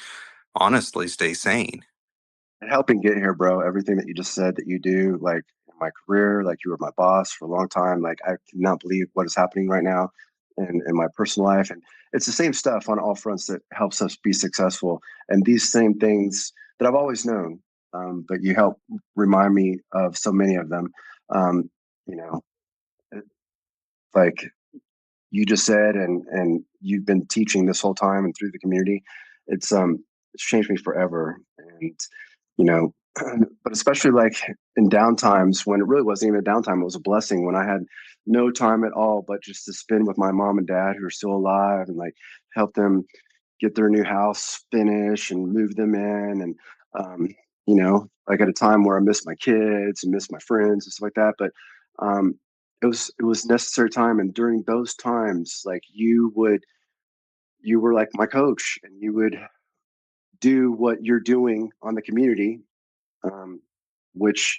E: honestly stay sane.
C: And helping get here, bro. Everything that you just said that you do, like in my career, like you were my boss for a long time. Like I cannot believe what is happening right now in my personal life. And it's the same stuff on all fronts that helps us be successful. And these same things that I've always known, but you help remind me of so many of them. Um, you know, like you just said, and you've been teaching this whole time and through the community. It's changed me forever. And you know, but especially like in downtimes when it really wasn't even a downtime, it was a blessing when I had no time at all but just to spend with my mom and dad who are still alive, and like help them get their new house finished and move them in. And um, like at a time where I miss my kids and miss my friends and stuff like that. But um, it was necessary time, and during those times, like you were like my coach, and you would do what you're doing on the community, um, which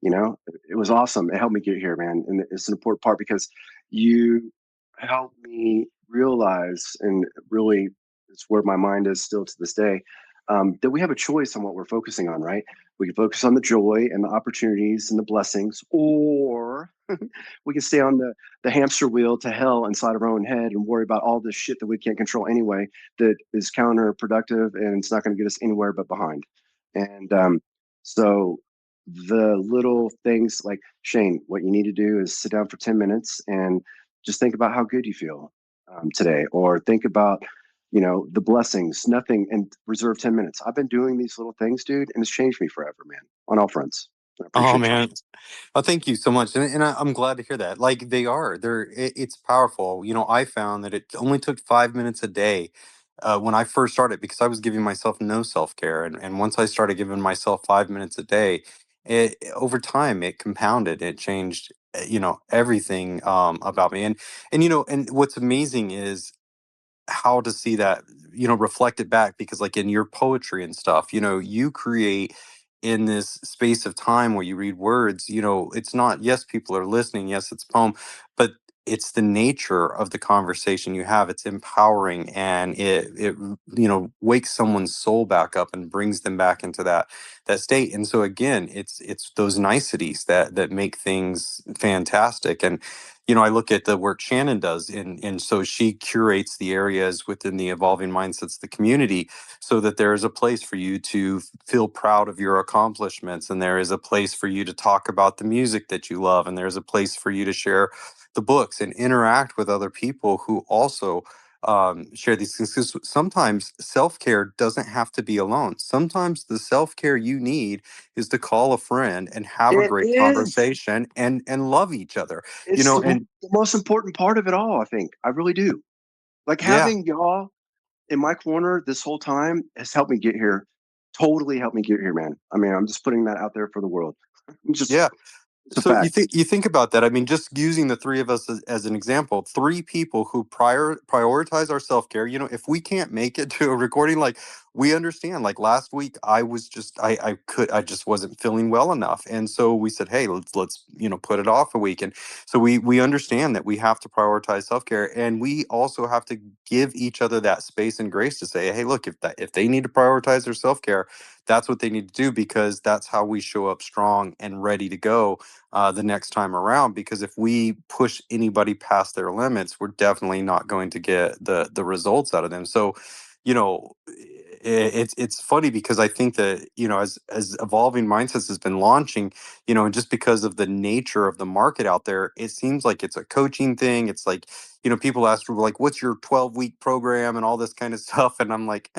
C: it was awesome. It helped me get here, man, and it's an important part because you helped me realize, and really, it's where my mind is still to this day, that we have a choice on what we're focusing on. Right? We can focus on the joy and the opportunities and the blessings, or we can stay on the hamster wheel to hell inside of our own head and worry about all this shit that we can't control anyway, that is counterproductive and it's not going to get us anywhere but behind. And so the little things like, Shane, what you need to do is sit down for 10 minutes and just think about how good you feel today, or think about, the blessings, nothing, and reserve 10 minutes. I've been doing these little things, dude, and it's changed me forever, man, on all fronts. I
E: Oh
C: appreciate you.
E: man. Oh, thank you so much, and I'm glad to hear that. Like it's powerful. I found that it only took 5 minutes a day when I first started, because I was giving myself no self care, and once I started giving myself 5 minutes a day, over time it compounded. It changed, everything about me, and what's amazing is how to see that, reflected back, because like in your poetry and stuff, you create in this space of time where you read words. It's not, yes, people are listening, yes, it's a poem, but it's the nature of the conversation you have. It's empowering, and it wakes someone's soul back up and brings them back into that state. And so again, it's those niceties that make things fantastic. And I look at the work Shannon does, and so she curates the areas within the Evolving Mindsets, the community, so that there is a place for you to feel proud of your accomplishments, and there is a place for you to talk about the music that you love, and there's a place for you to share the books and interact with other people who also share these things. 'Cause sometimes self-care doesn't have to be alone. Sometimes the self-care you need is to call a friend and have a
C: It
E: great
C: is.
E: conversation and love each other.
C: It's
E: And
C: the most important part of it all, I think. I really do. Like
E: yeah,
C: having y'all in my corner this whole time has helped me get here. Totally helped me get here, man. I mean, I'm just putting that out there for the world.
E: yeah.
C: It's a
E: So you
C: fact.
E: think about that. I mean, just using the three of us as an example, three people who prioritize our self care. If we can't make it to a recording, like, we understand. Like last week, I just wasn't feeling well enough, and so we said, hey, let's put it off a week. And so we understand that we have to prioritize self care, and we also have to give each other that space and grace to say, hey, look, if they need to prioritize their self care, that's what they need to do, because that's how we show up strong and ready to go the next time around. Because if we push anybody past their limits, we're definitely not going to get the results out of them. So, you know, it's funny because I think that, as evolving mindsets has been launching, and just because of the nature of the market out there, it seems like it's a coaching thing. It's like, people ask for like, what's your 12-week program and all this kind of stuff, and I'm like,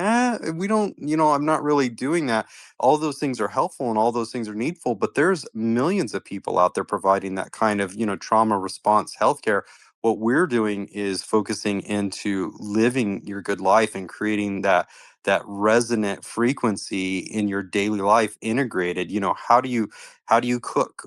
E: we don't, I'm not really doing that. All those things are helpful and all those things are needful, but there's millions of people out there providing that kind of, trauma response healthcare. What we're doing is focusing into living your good life and creating that resonant frequency in your daily life integrated. How do you cook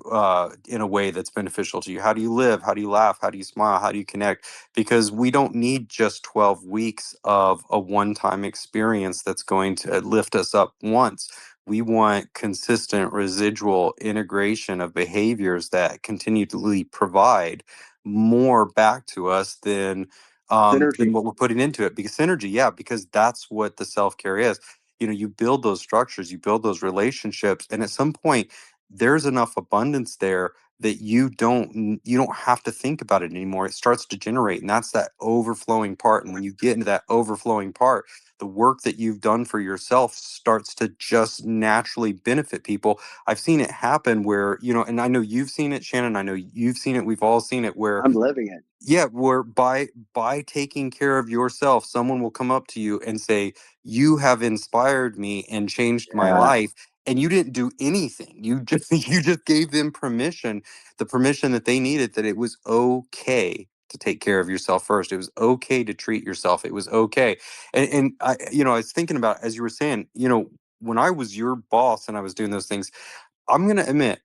E: in a way that's beneficial to you? How do you live? How do you laugh? How do you smile? How do you connect? Because we don't need just 12 weeks of a one-time experience that's going to lift us up once. We want consistent residual integration of behaviors that continually provide more back to us than
C: Synergy.
E: what we're putting into it. Because synergy, yeah, because that's what the self-care is. You build those structures, you build those relationships, and at some point there's enough abundance there that you don't have to think about it anymore. It starts to generate, and that's that overflowing part. And when you get into that overflowing part, the work that you've done for yourself starts to just naturally benefit people. I've seen it happen where, and I know you've seen it, Shannon. I know you've seen it. We've all seen it where,
C: I'm living it.
E: yeah, where by taking care of yourself, someone will come up to you and say, "You have inspired me and changed my
C: Yeah.
E: life." And you didn't do anything. You just you just gave them permission, the permission that they needed, that it was okay to take care of yourself first. It was okay to treat yourself. It was okay. And I was thinking about, as you were saying, when I was your boss and I was doing those things, I'm gonna admit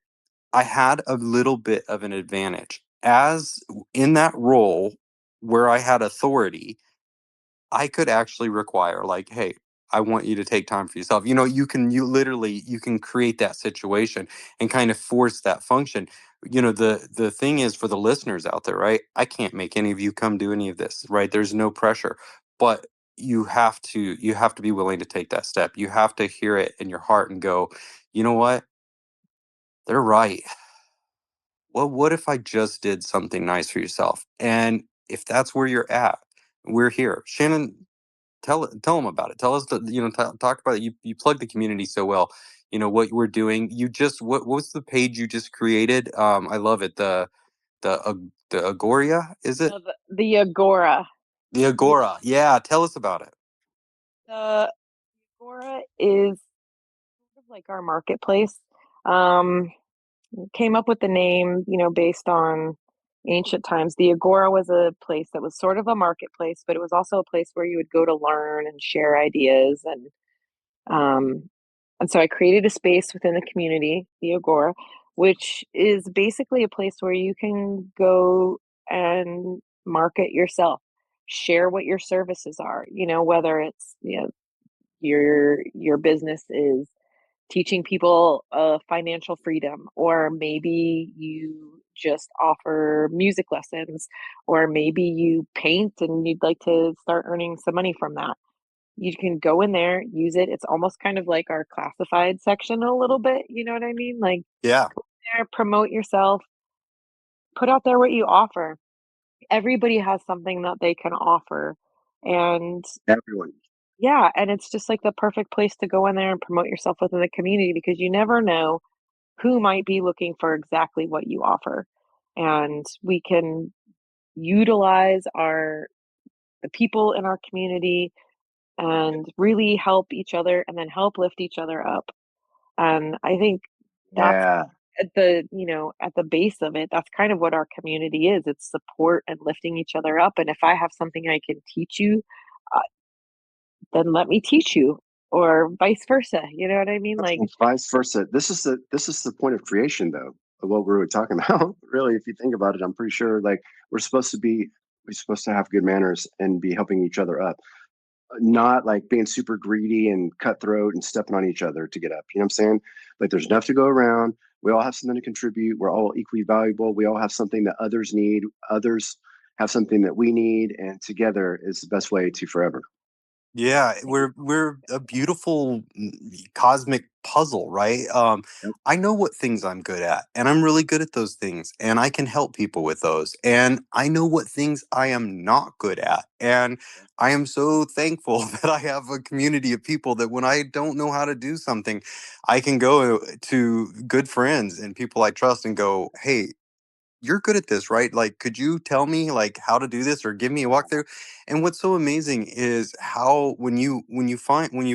E: I had a little bit of an advantage as in that role where I had authority. I could actually require, like, hey, I want you to take time for yourself. You can create that situation and kind of force that function. The thing is, for the listeners out there, right? I can't make any of you come do any of this, right? There's no pressure, but you have to be willing to take that step. You have to hear it in your heart and go, you know what? They're right. Well, what if I just did something nice for yourself? And if that's where you're at, we're here. Shannon, tell them about it. Tell us, talk about it. You plug the community so well. What we're doing. You just what was the page you just created? I love it. The Agora, is it?
B: The Agora.
E: The Agora. Yeah, tell us about it.
B: The Agora is sort of like our marketplace. Um, Came up with the name, based on ancient times. The Agora was a place that was sort of a marketplace, but it was also a place where you would go to learn and share ideas. Um, and so I created a space within the community, the Agora, which is basically a place where you can go and market yourself, share what your services are, whether it's, your business is teaching people financial freedom, or maybe you just offer music lessons, or maybe you paint and you'd like to start earning some money from that. You can go in there, use it. It's almost kind of like our classified section a little bit. You know what I mean? Like,
E: Yeah.
B: there, promote yourself, put out there what you offer. Everybody has something that they can offer. And
C: Everyone.
B: yeah, and it's just like the perfect place to go in there and promote yourself within the community, because you never know who might be looking for exactly what you offer. And we can utilize the people in our community and really help each other, and then help lift each other up. And I think that's
C: Yeah.
B: at the base of it, that's kind of what our community is. It's support and lifting each other up. And if I have something I can teach you, uh, then let me teach you, or vice versa. You know what I mean? Like,
C: And vice versa. This is the point of creation, though, of what we were talking about. Really, if you think about it, I'm pretty sure like we're supposed to have good manners and be helping each other up, not like being super greedy and cutthroat and stepping on each other to get up. You know what I'm saying? Like there's enough to go around. We all have something to contribute. We're all equally valuable. We all have something that others need. Others have something that we need, and together is the best way to forever.
E: Yeah, we're a beautiful cosmic puzzle, right?
C: Yep.
E: I know what things I'm good at, and I'm really good at those things, and I can help people with those. And I know what things I am not good at, and I am so thankful that I have a community of people that when I don't know how to do something, I can go to good friends and people I trust and go, "Hey, you're good at this, right? Like, could you tell me like how to do this or give me a walkthrough?" And what's so amazing is how when you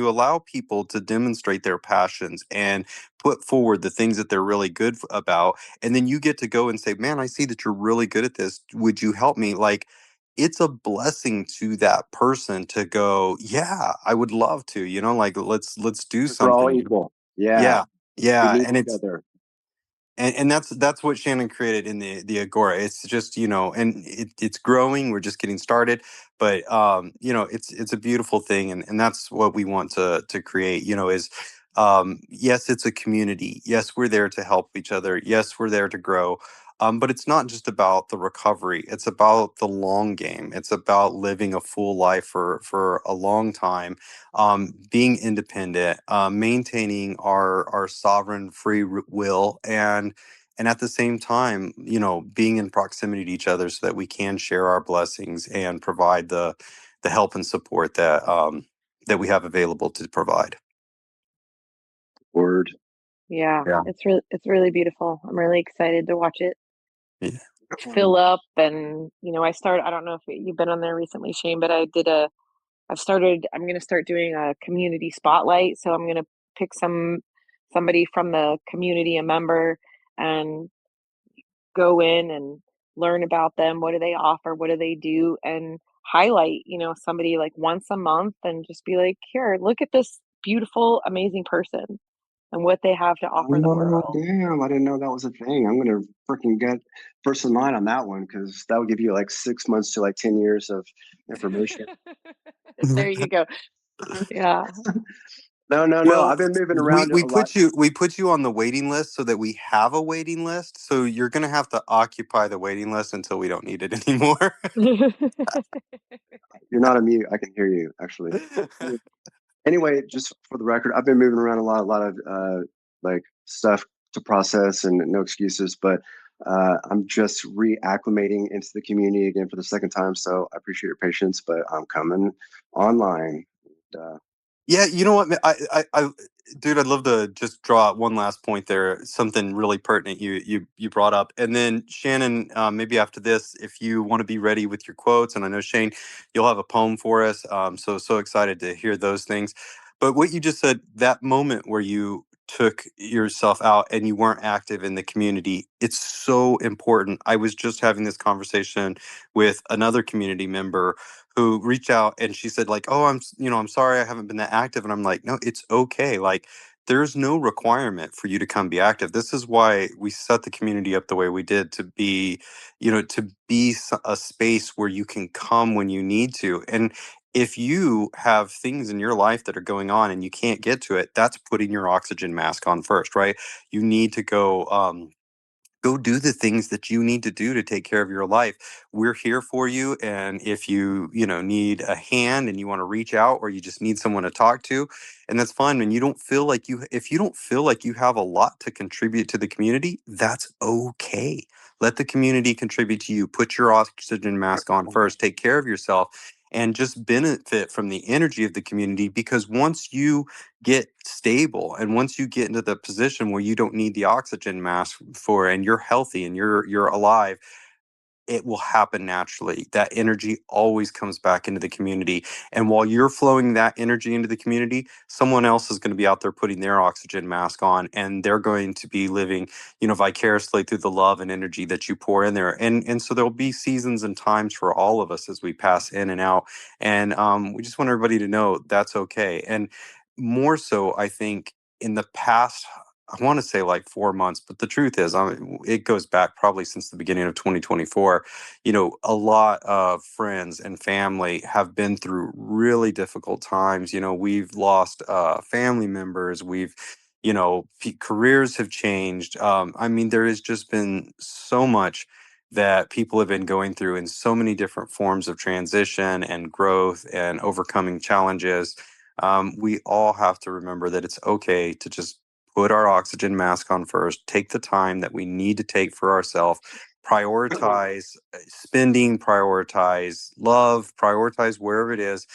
E: allow people to demonstrate their passions and put forward the things that they're really good about, and then you get to go and say, "Man, I see that you're really good at this. Would you help me?" Like, it's a blessing to that person to go, "Yeah, I would love to." Like let's do
C: We're all
E: something.
C: equal. Yeah.
E: Yeah,
C: We
E: yeah,
C: need
E: and
C: each
E: it's
C: other.
E: and that's what Shannon created in the Agora. It's just and it's growing. We're just getting started, but it's a beautiful thing, and that's what we want to create. Is yes, it's a community. Yes, we're there to help each other. Yes, we're there to grow. But it's not just about the recovery. It's about the long game. It's about living a full life for a long time, being independent, maintaining our sovereign free will, and at the same time, being in proximity to each other so that we can share our blessings and provide the help and support that we have available to provide.
C: Word.
B: Yeah,
E: Yeah.
B: it's really beautiful. I'm really excited to watch it
E: Yeah.
B: fill up. And I don't know if you've been on there recently, Shane, but I'm going to start doing a community spotlight. So I'm going to pick somebody from the community, a member, and go in and learn about them. What do they offer? What do they do? And highlight, somebody like once a month, and just be like, here, look at this beautiful, amazing person and what they have to offer the
C: Oh,
B: world.
C: damn. I didn't know that was a thing. I'm going to freaking get first in line on that one because that would give you like 6 months to like 10 years of information.
B: There you go. Yeah.
C: No, no, no.
E: Well,
C: I've been moving
E: we
C: around
E: we
C: a lot.
E: put you on the waiting list so that we have a waiting list. So you're gonna have to occupy the waiting list until we don't need it anymore.
C: You're not a mute. I can hear you, actually. Anyway, just for the record, I've been moving around a lot of like stuff to process and no excuses, but I'm just reacclimating into the community again for the second time. So I appreciate your patience, but I'm coming online. Uh,
E: Yeah, you know what, dude, I'd love to just draw out one last point there. Something really pertinent you brought up, and then Shannon, maybe after this, if you want to be ready with your quotes, and I know Shane, you'll have a poem for us. So excited to hear those things. But what you just said, that moment where you took yourself out and you weren't active in the community, it's so important. I was just having this conversation with another community member who reached out, and she said like, "Oh, I'm sorry I haven't been that active." And I'm like, "No, it's okay. Like, there's no requirement for you to come be active. This is why we set the community up the way we did, to be, a space where you can come when you need to. And if you have things in your life that are going on and you can't get to it, that's putting your oxygen mask on first, right? You need to go do the things that you need to do to take care of your life. We're here for you. And if you need a hand and you want to reach out, or you just need someone to talk to, and that's fine. And if you don't feel like you have a lot to contribute to the community, that's okay. Let the community contribute to you. Put your oxygen mask on first, take care of yourself, and just benefit from the energy of the community. Because once you get stable, and once you get into the position where you don't need the oxygen mask for, and you're healthy and you're alive, it will happen naturally. That energy always comes back into the community. And while you're flowing that energy into the community, someone else is going to be out there putting their oxygen mask on, and they're going to be living, vicariously through the love and energy that you pour in there. And so there'll be seasons and times for all of us as we pass in and out. And we just want everybody to know that's okay. And more so, I think in the past, I want to say like 4 months, but the truth is, it goes back probably since the beginning of 2024. A lot of friends and family have been through really difficult times. We've lost family members. Careers have changed. I mean, there has just been so much that people have been going through in so many different forms of transition and growth and overcoming challenges. We all have to remember that it's okay to just put our oxygen mask on first, take the time that we need to take for ourselves, prioritize spending, prioritize love, prioritize wherever it is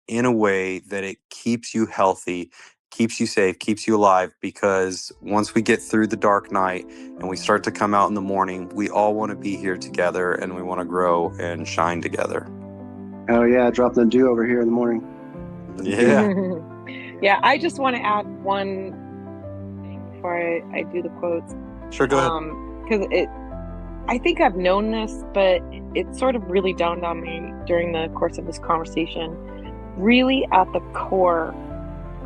E: in a way that it keeps you healthy, keeps you safe, keeps you alive. Because once we get through the dark night and we start to come out in the morning, we all want to be here together and we want to grow and shine together.
C: Oh yeah, drop them dew over here in the morning.
E: Yeah.
B: Yeah, I just want to add one thing before I do the quotes.
E: Sure, go ahead.
B: Because I think I've known this, but it sort of really dawned on me during the course of this conversation. Really at the core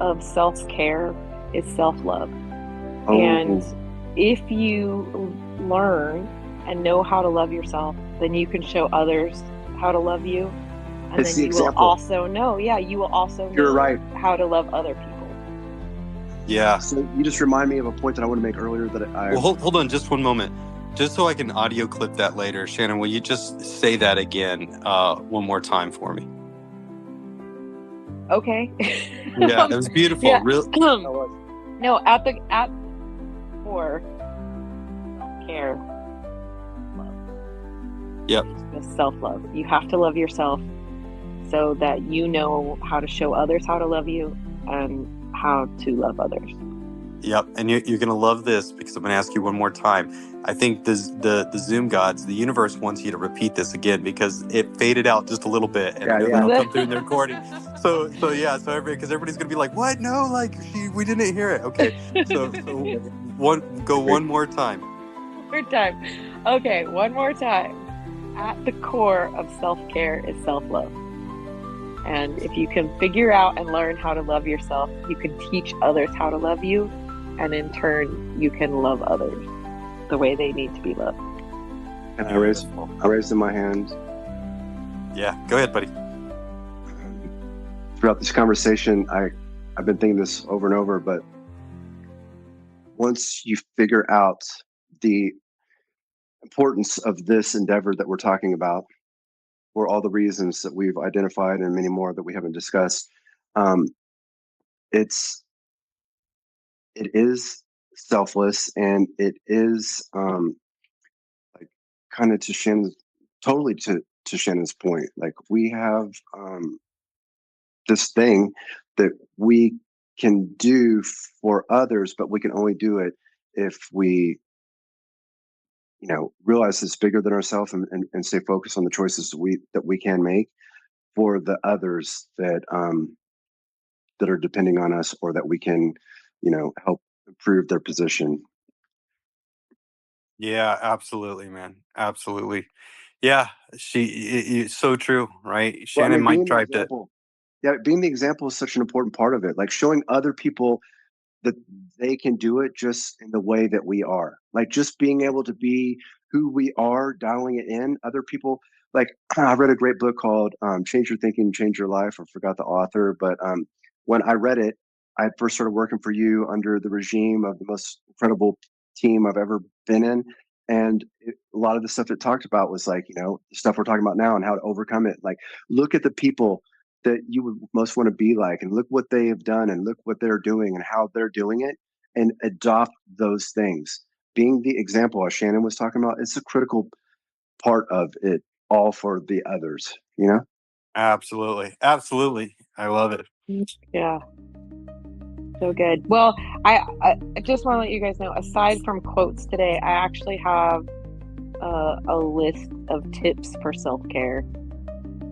B: of self-care is self-love.
C: Oh.
B: And if you learn and know how to love yourself, then you can show others how to love you. And
C: It's
B: then
C: the
B: you will
C: example.
B: also know, you will also
C: You're
B: know
C: right.
B: how to love other people.
E: Yeah.
C: So you just remind me of a point that I want to make earlier that I
E: Well, hold on just one moment. Just so I can audio clip that later. Shannon, will you just say that again one more time for me?
B: Okay.
E: Yeah, it was beautiful.
B: Yeah.
E: Real.
B: No, at core, care, love.
E: Yep.
B: It's just self-love. You have to love yourself so that you know how to show others how to love you and how to love others.
E: Yep, and you're going to love this because I'm going to ask you one more time. I think the Zoom gods, the universe wants you to repeat this again because it faded out just a little bit, and I know that'll come through in the recording. So because everybody's going to be like, "What? No, like we didn't hear it." Okay, so one more time.
B: Okay, one more time. At the core of self-care is self-love. And if you can figure out and learn how to love yourself, you can teach others how to love you. And in turn, you can love others the way they need to be loved.
C: And I raised in my hand.
E: Yeah, go ahead, buddy.
C: Throughout this conversation, I've been thinking this over and over, but once you figure out the importance of this endeavor that we're talking about, for all the reasons that we've identified and many more that we haven't discussed, it is selfless, and it is like kind of to Shannon's point. Like we have this thing that we can do for others, but we can only do it if we realize it's bigger than ourselves and stay focused on the choices that we can make for the others that are depending on us, or that we can help improve their position.
E: Yeah, absolutely, man. Absolutely. Yeah, it's so true, right? Shannon might drive to.
C: Being the example is such an important part of it. Like showing other people that they can do it just in the way that we are. Like just being able to be who we are, dialing it in. Other people, like I read a great book called Change Your Thinking, Change Your Life. I forgot the author, but when I read it, I first started working for you under the regime of the most incredible team I've ever been in. And a lot of the stuff it talked about was like, the stuff we're talking about now and how to overcome it. Like, look at the people that you would most want to be like, and look what they have done, and look what they're doing and how they're doing it, and adopt those things. Being the example, as Shannon was talking about, it's a critical part of it all for the others,
E: Absolutely. I love it.
B: Yeah. So good. Well, I just want to let you guys know, aside from quotes today, I actually have a list of tips for self-care.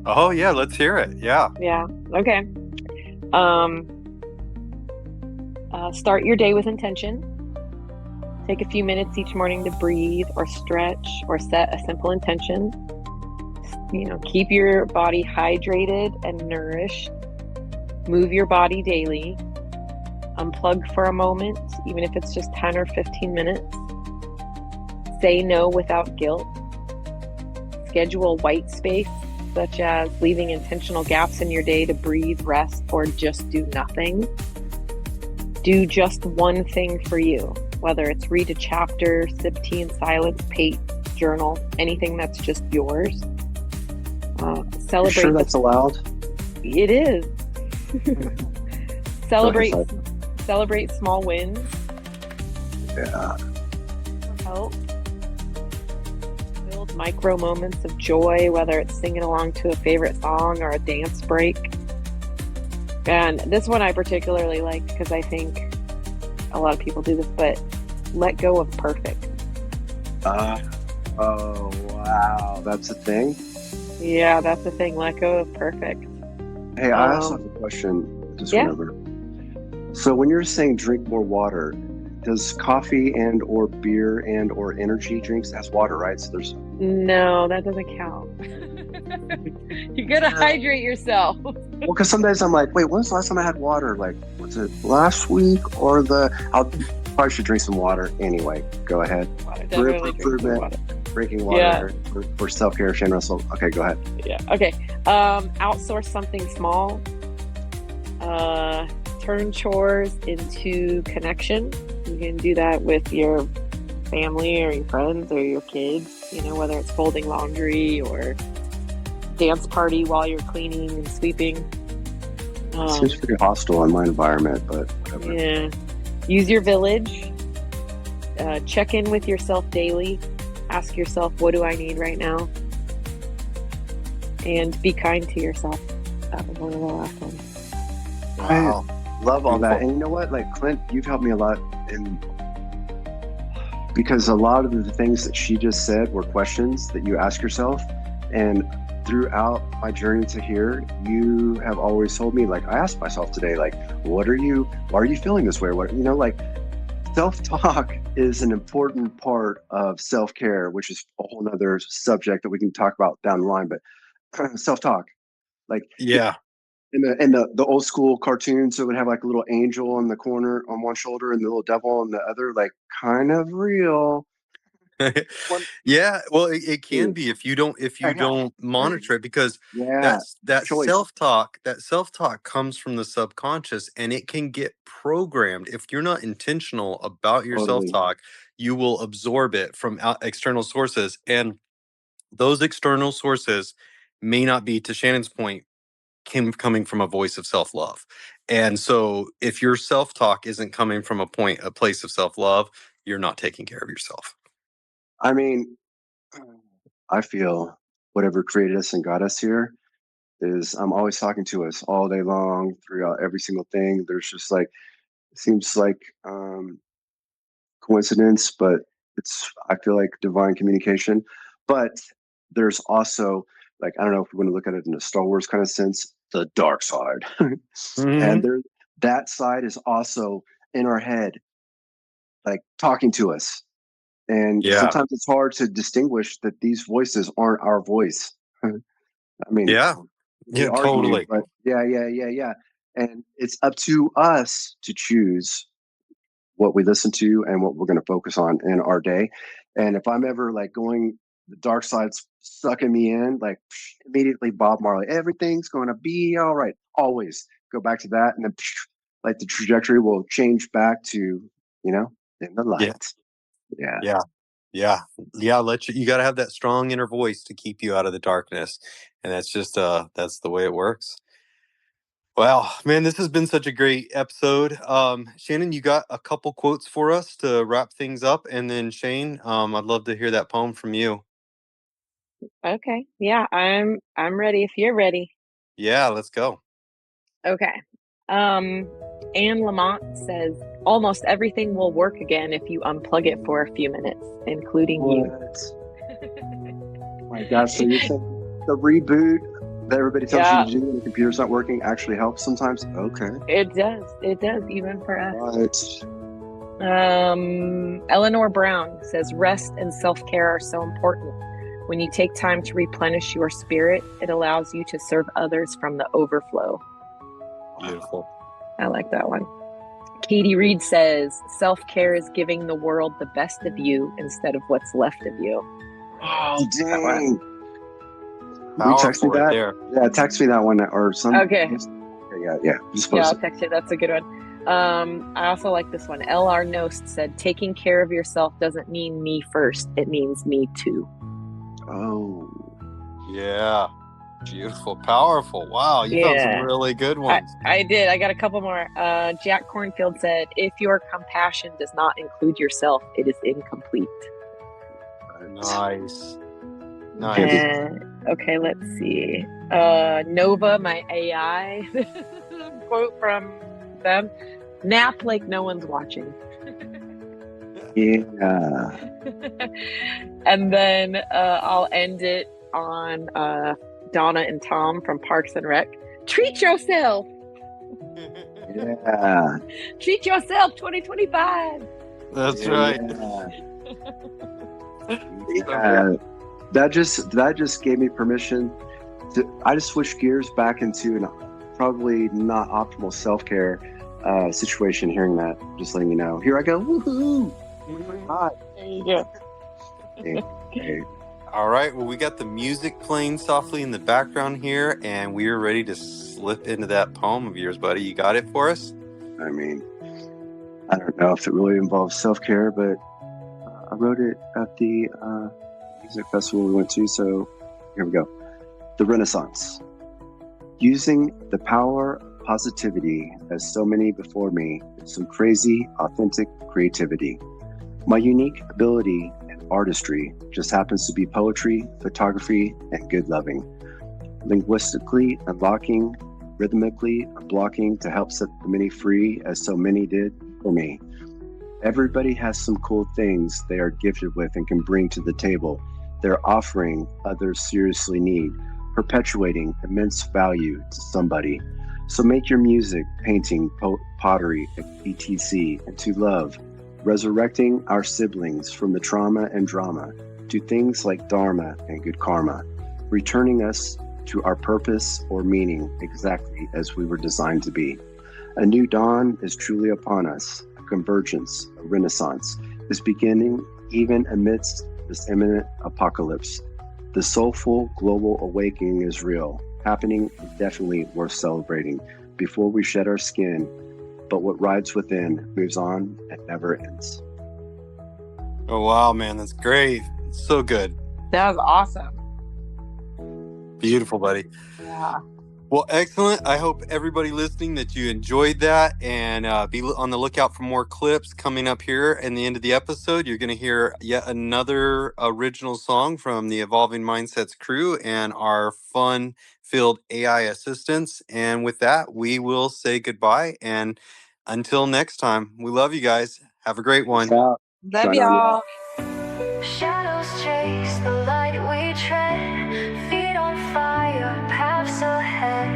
E: Oh yeah, let's hear it. Yeah.
B: Okay. Start your day with intention. Take a few minutes each morning to breathe or stretch or set a simple intention. Keep your body hydrated and nourished. Move your body daily. Unplug for a moment, even if it's just 10 or 15 minutes. Say no without guilt. Schedule white space, such as leaving intentional gaps in your day to breathe, rest, or just do nothing. Do just one thing for you, whether it's read a chapter, sip tea in silence, paint, journal, anything that's just yours.
C: You
B: Celebrate.
C: sure that's allowed?
B: It is. Celebrate.
C: Sorry.
B: Celebrate small wins.
C: Yeah.
B: Help. Build micro moments of joy, whether it's singing along to a favorite song or a dance break. And this one I particularly like because I think a lot of people do this, but let go of perfect.
C: Oh, wow. That's a thing?
B: Yeah, that's the thing. Let go of perfect.
C: Hey, I also have a question. Just
B: yeah.
C: remember. So when you're saying drink more water, does coffee and or beer and or energy drinks has water, right? So there's
B: No, that doesn't count. You gotta hydrate yourself.
C: well, because some days I'm like, wait, when's the last time I had water? Like, was it last week or I probably should drink some water anyway. Go ahead.
B: Definitely drink more water.
C: Drinking water for self-care, Shane Russell. Okay, go ahead.
B: Yeah. Okay. Outsource something small. Turn chores into connection. You can do that with your family or your friends or your kids, whether it's folding laundry or dance party while you're cleaning and sweeping.
C: Seems pretty hostile in my environment, but whatever.
B: Yeah. Use your village. Check in with yourself daily. Ask yourself, what do I need right now? And be kind to yourself. That was one of the last ones.
C: Wow. I love all that. And you know what? Like, Clint, you've helped me a lot because a lot of the things that she just said were questions that you ask yourself. And throughout my journey to here, you have always told me, like, I asked myself today, like, why are you feeling this way? Self-talk is an important part of self-care, which is a whole nother subject that we can talk about down the line. But self-talk, like,
E: Yeah.
C: in the old school cartoons, it would have like a little angel on the corner on one shoulder and the little devil on the other, like, kind of real.
E: Yeah, well, it can be if you don't monitor it, because that self-talk comes from the subconscious, and it can get programmed. If you're not intentional about your
C: Totally.
E: self-talk, you will absorb it from external sources, and those external sources may not be, to Shannon's point, coming from a voice of self-love. And so if your self-talk isn't coming from a place of self-love, you're not taking care of yourself.
C: I mean, I feel whatever created us and got us here is I'm always talking to us all day long throughout every single thing. There's just like, it seems like coincidence, but I feel like divine communication. But there's also, like, I don't know if we want to look at it in a Star Wars kind of sense, the dark side. And that side is also in our head, like, talking to us. And sometimes it's hard to distinguish that these voices aren't our voice. I mean,
E: totally.
C: But yeah. And it's up to us to choose what we listen to and what we're going to focus on in our day. And if I'm ever like the dark side's sucking me in, like, immediately Bob Marley, everything's going to be all right. Always go back to that. And then like the trajectory will change back to, in the light. Yeah.
E: You got to have that strong inner voice to keep you out of the darkness. And that's just, that's the way it works. Wow, man, this has been such a great episode. Shannon, you got a couple quotes for us to wrap things up, and then Shane, I'd love to hear that poem from you.
B: Okay. Yeah, I'm ready if you're ready.
E: Yeah, let's go.
B: Okay. Anne Lamott says, almost everything will work again if you unplug it for a few minutes, including you.
C: Oh my gosh, so you're saying the reboot that everybody tells you to do when the computer's not working actually helps sometimes? Okay.
B: It does, even for us.
C: Right.
B: Eleanor Brown says, rest and self-care are so important. When you take time to replenish your spirit, it allows you to serve others from the overflow.
E: Beautiful.
B: I like that one. Katie Reed says, self-care is giving the world the best of you instead of what's left of you.
C: Oh, dang. Will you text me that?
E: There.
C: Yeah, text me that one or something.
B: Okay.
C: Yeah.
B: I'll text you. That's a good one. I also like this one. L.R. Nost said, taking care of yourself doesn't mean me first. It means me too.
C: Oh.
E: Yeah. Beautiful. Powerful. Wow. You found some really good ones.
B: I did. I got a couple more. Jack Cornfield said, if your compassion does not include yourself, it is incomplete.
E: Nice.
B: Okay, let's see. Nova, my AI, quote from them, nap like no one's watching.
C: Yeah.
B: And then I'll end it on Donna and Tom from Parks and Rec. Treat yourself.
C: Yeah.
B: Treat yourself 2025.
E: That's right.
C: Yeah. That just gave me permission I just switched gears back into an probably not optimal self-care situation. Hearing that, just letting you know. Here I go. Woohoo! Hi.
B: There you go.
C: Okay.
E: All right. Well, we got the music playing softly in the background here, and we are ready to slip into that poem of yours, buddy. You got it for us?
C: I mean, I don't know if it really involves self-care, but I wrote it at the music festival we went to. So here we go. The Renaissance. Using the power of positivity as so many before me, some crazy, authentic creativity. My unique ability and artistry just happens to be poetry, photography, and good loving. Linguistically unlocking, rhythmically unblocking to help set the many free as so many did for me. Everybody has some cool things they are gifted with and can bring to the table. They're offering others seriously need, perpetuating immense value to somebody. So make your music, painting, pottery, etc. into love, resurrecting our siblings from the trauma and drama to things like dharma and good karma, returning us to our purpose or meaning exactly as we were designed to be. A new dawn is truly upon us. A convergence, a renaissance is beginning even amidst this imminent apocalypse. The soulful global awakening is real, happening, and definitely worth celebrating before we shed our skin. But what rides within moves on and never ends.
E: Oh, wow, man. That's great. So good.
B: That was awesome.
E: Beautiful, buddy.
B: Yeah.
E: Well, excellent. I hope everybody listening that you enjoyed that, and be on the lookout for more clips coming up here in the end of the episode. You're going to hear yet another original song from the Evolving Mindsets crew and our fun-filled AI assistants. And with that, we will say goodbye. And until next time, we love you guys. Have a great one.
B: Love y'all.
D: Shadows chase the light we tread, feet on fire, paths ahead.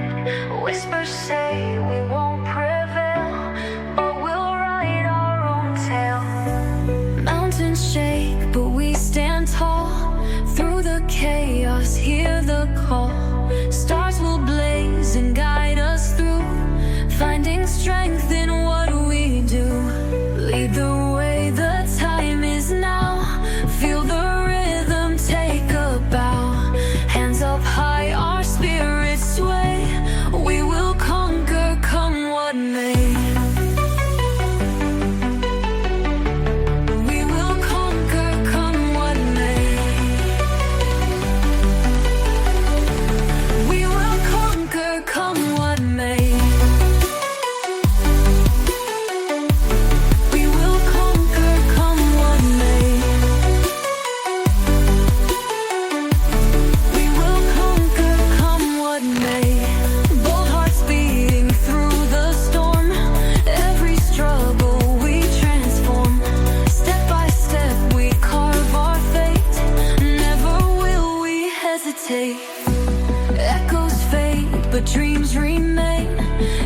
D: Whispers say we won't prevail, but we'll write our own tale. Mountains shake, but we stand tall. Through the chaos, hear the call. Stars will blaze and guide us through, finding strength in what we do. Lead the way, the time is now. Feel the rhythm, take a bow. Hands up high, our spirits sway. We will conquer, come what may. We will conquer, come what may. We will conquer, come what may. We will conquer, come what may. We will conquer, come what may. Bold hearts beating through the storm. Every struggle we transform. Step by step we carve our fate. Never will we hesitate. Echoes fade, but dreams remain.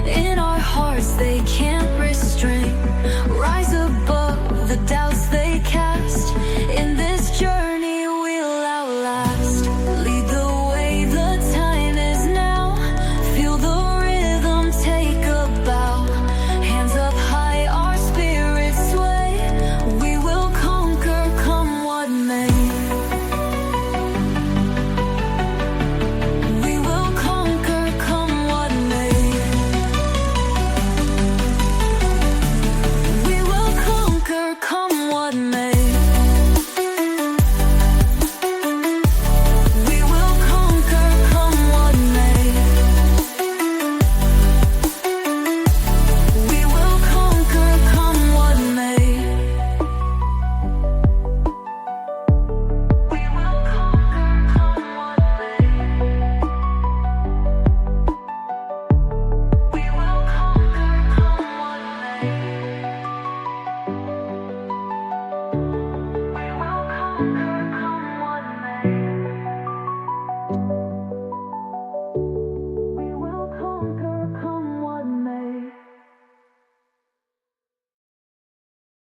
D: In our hearts they can't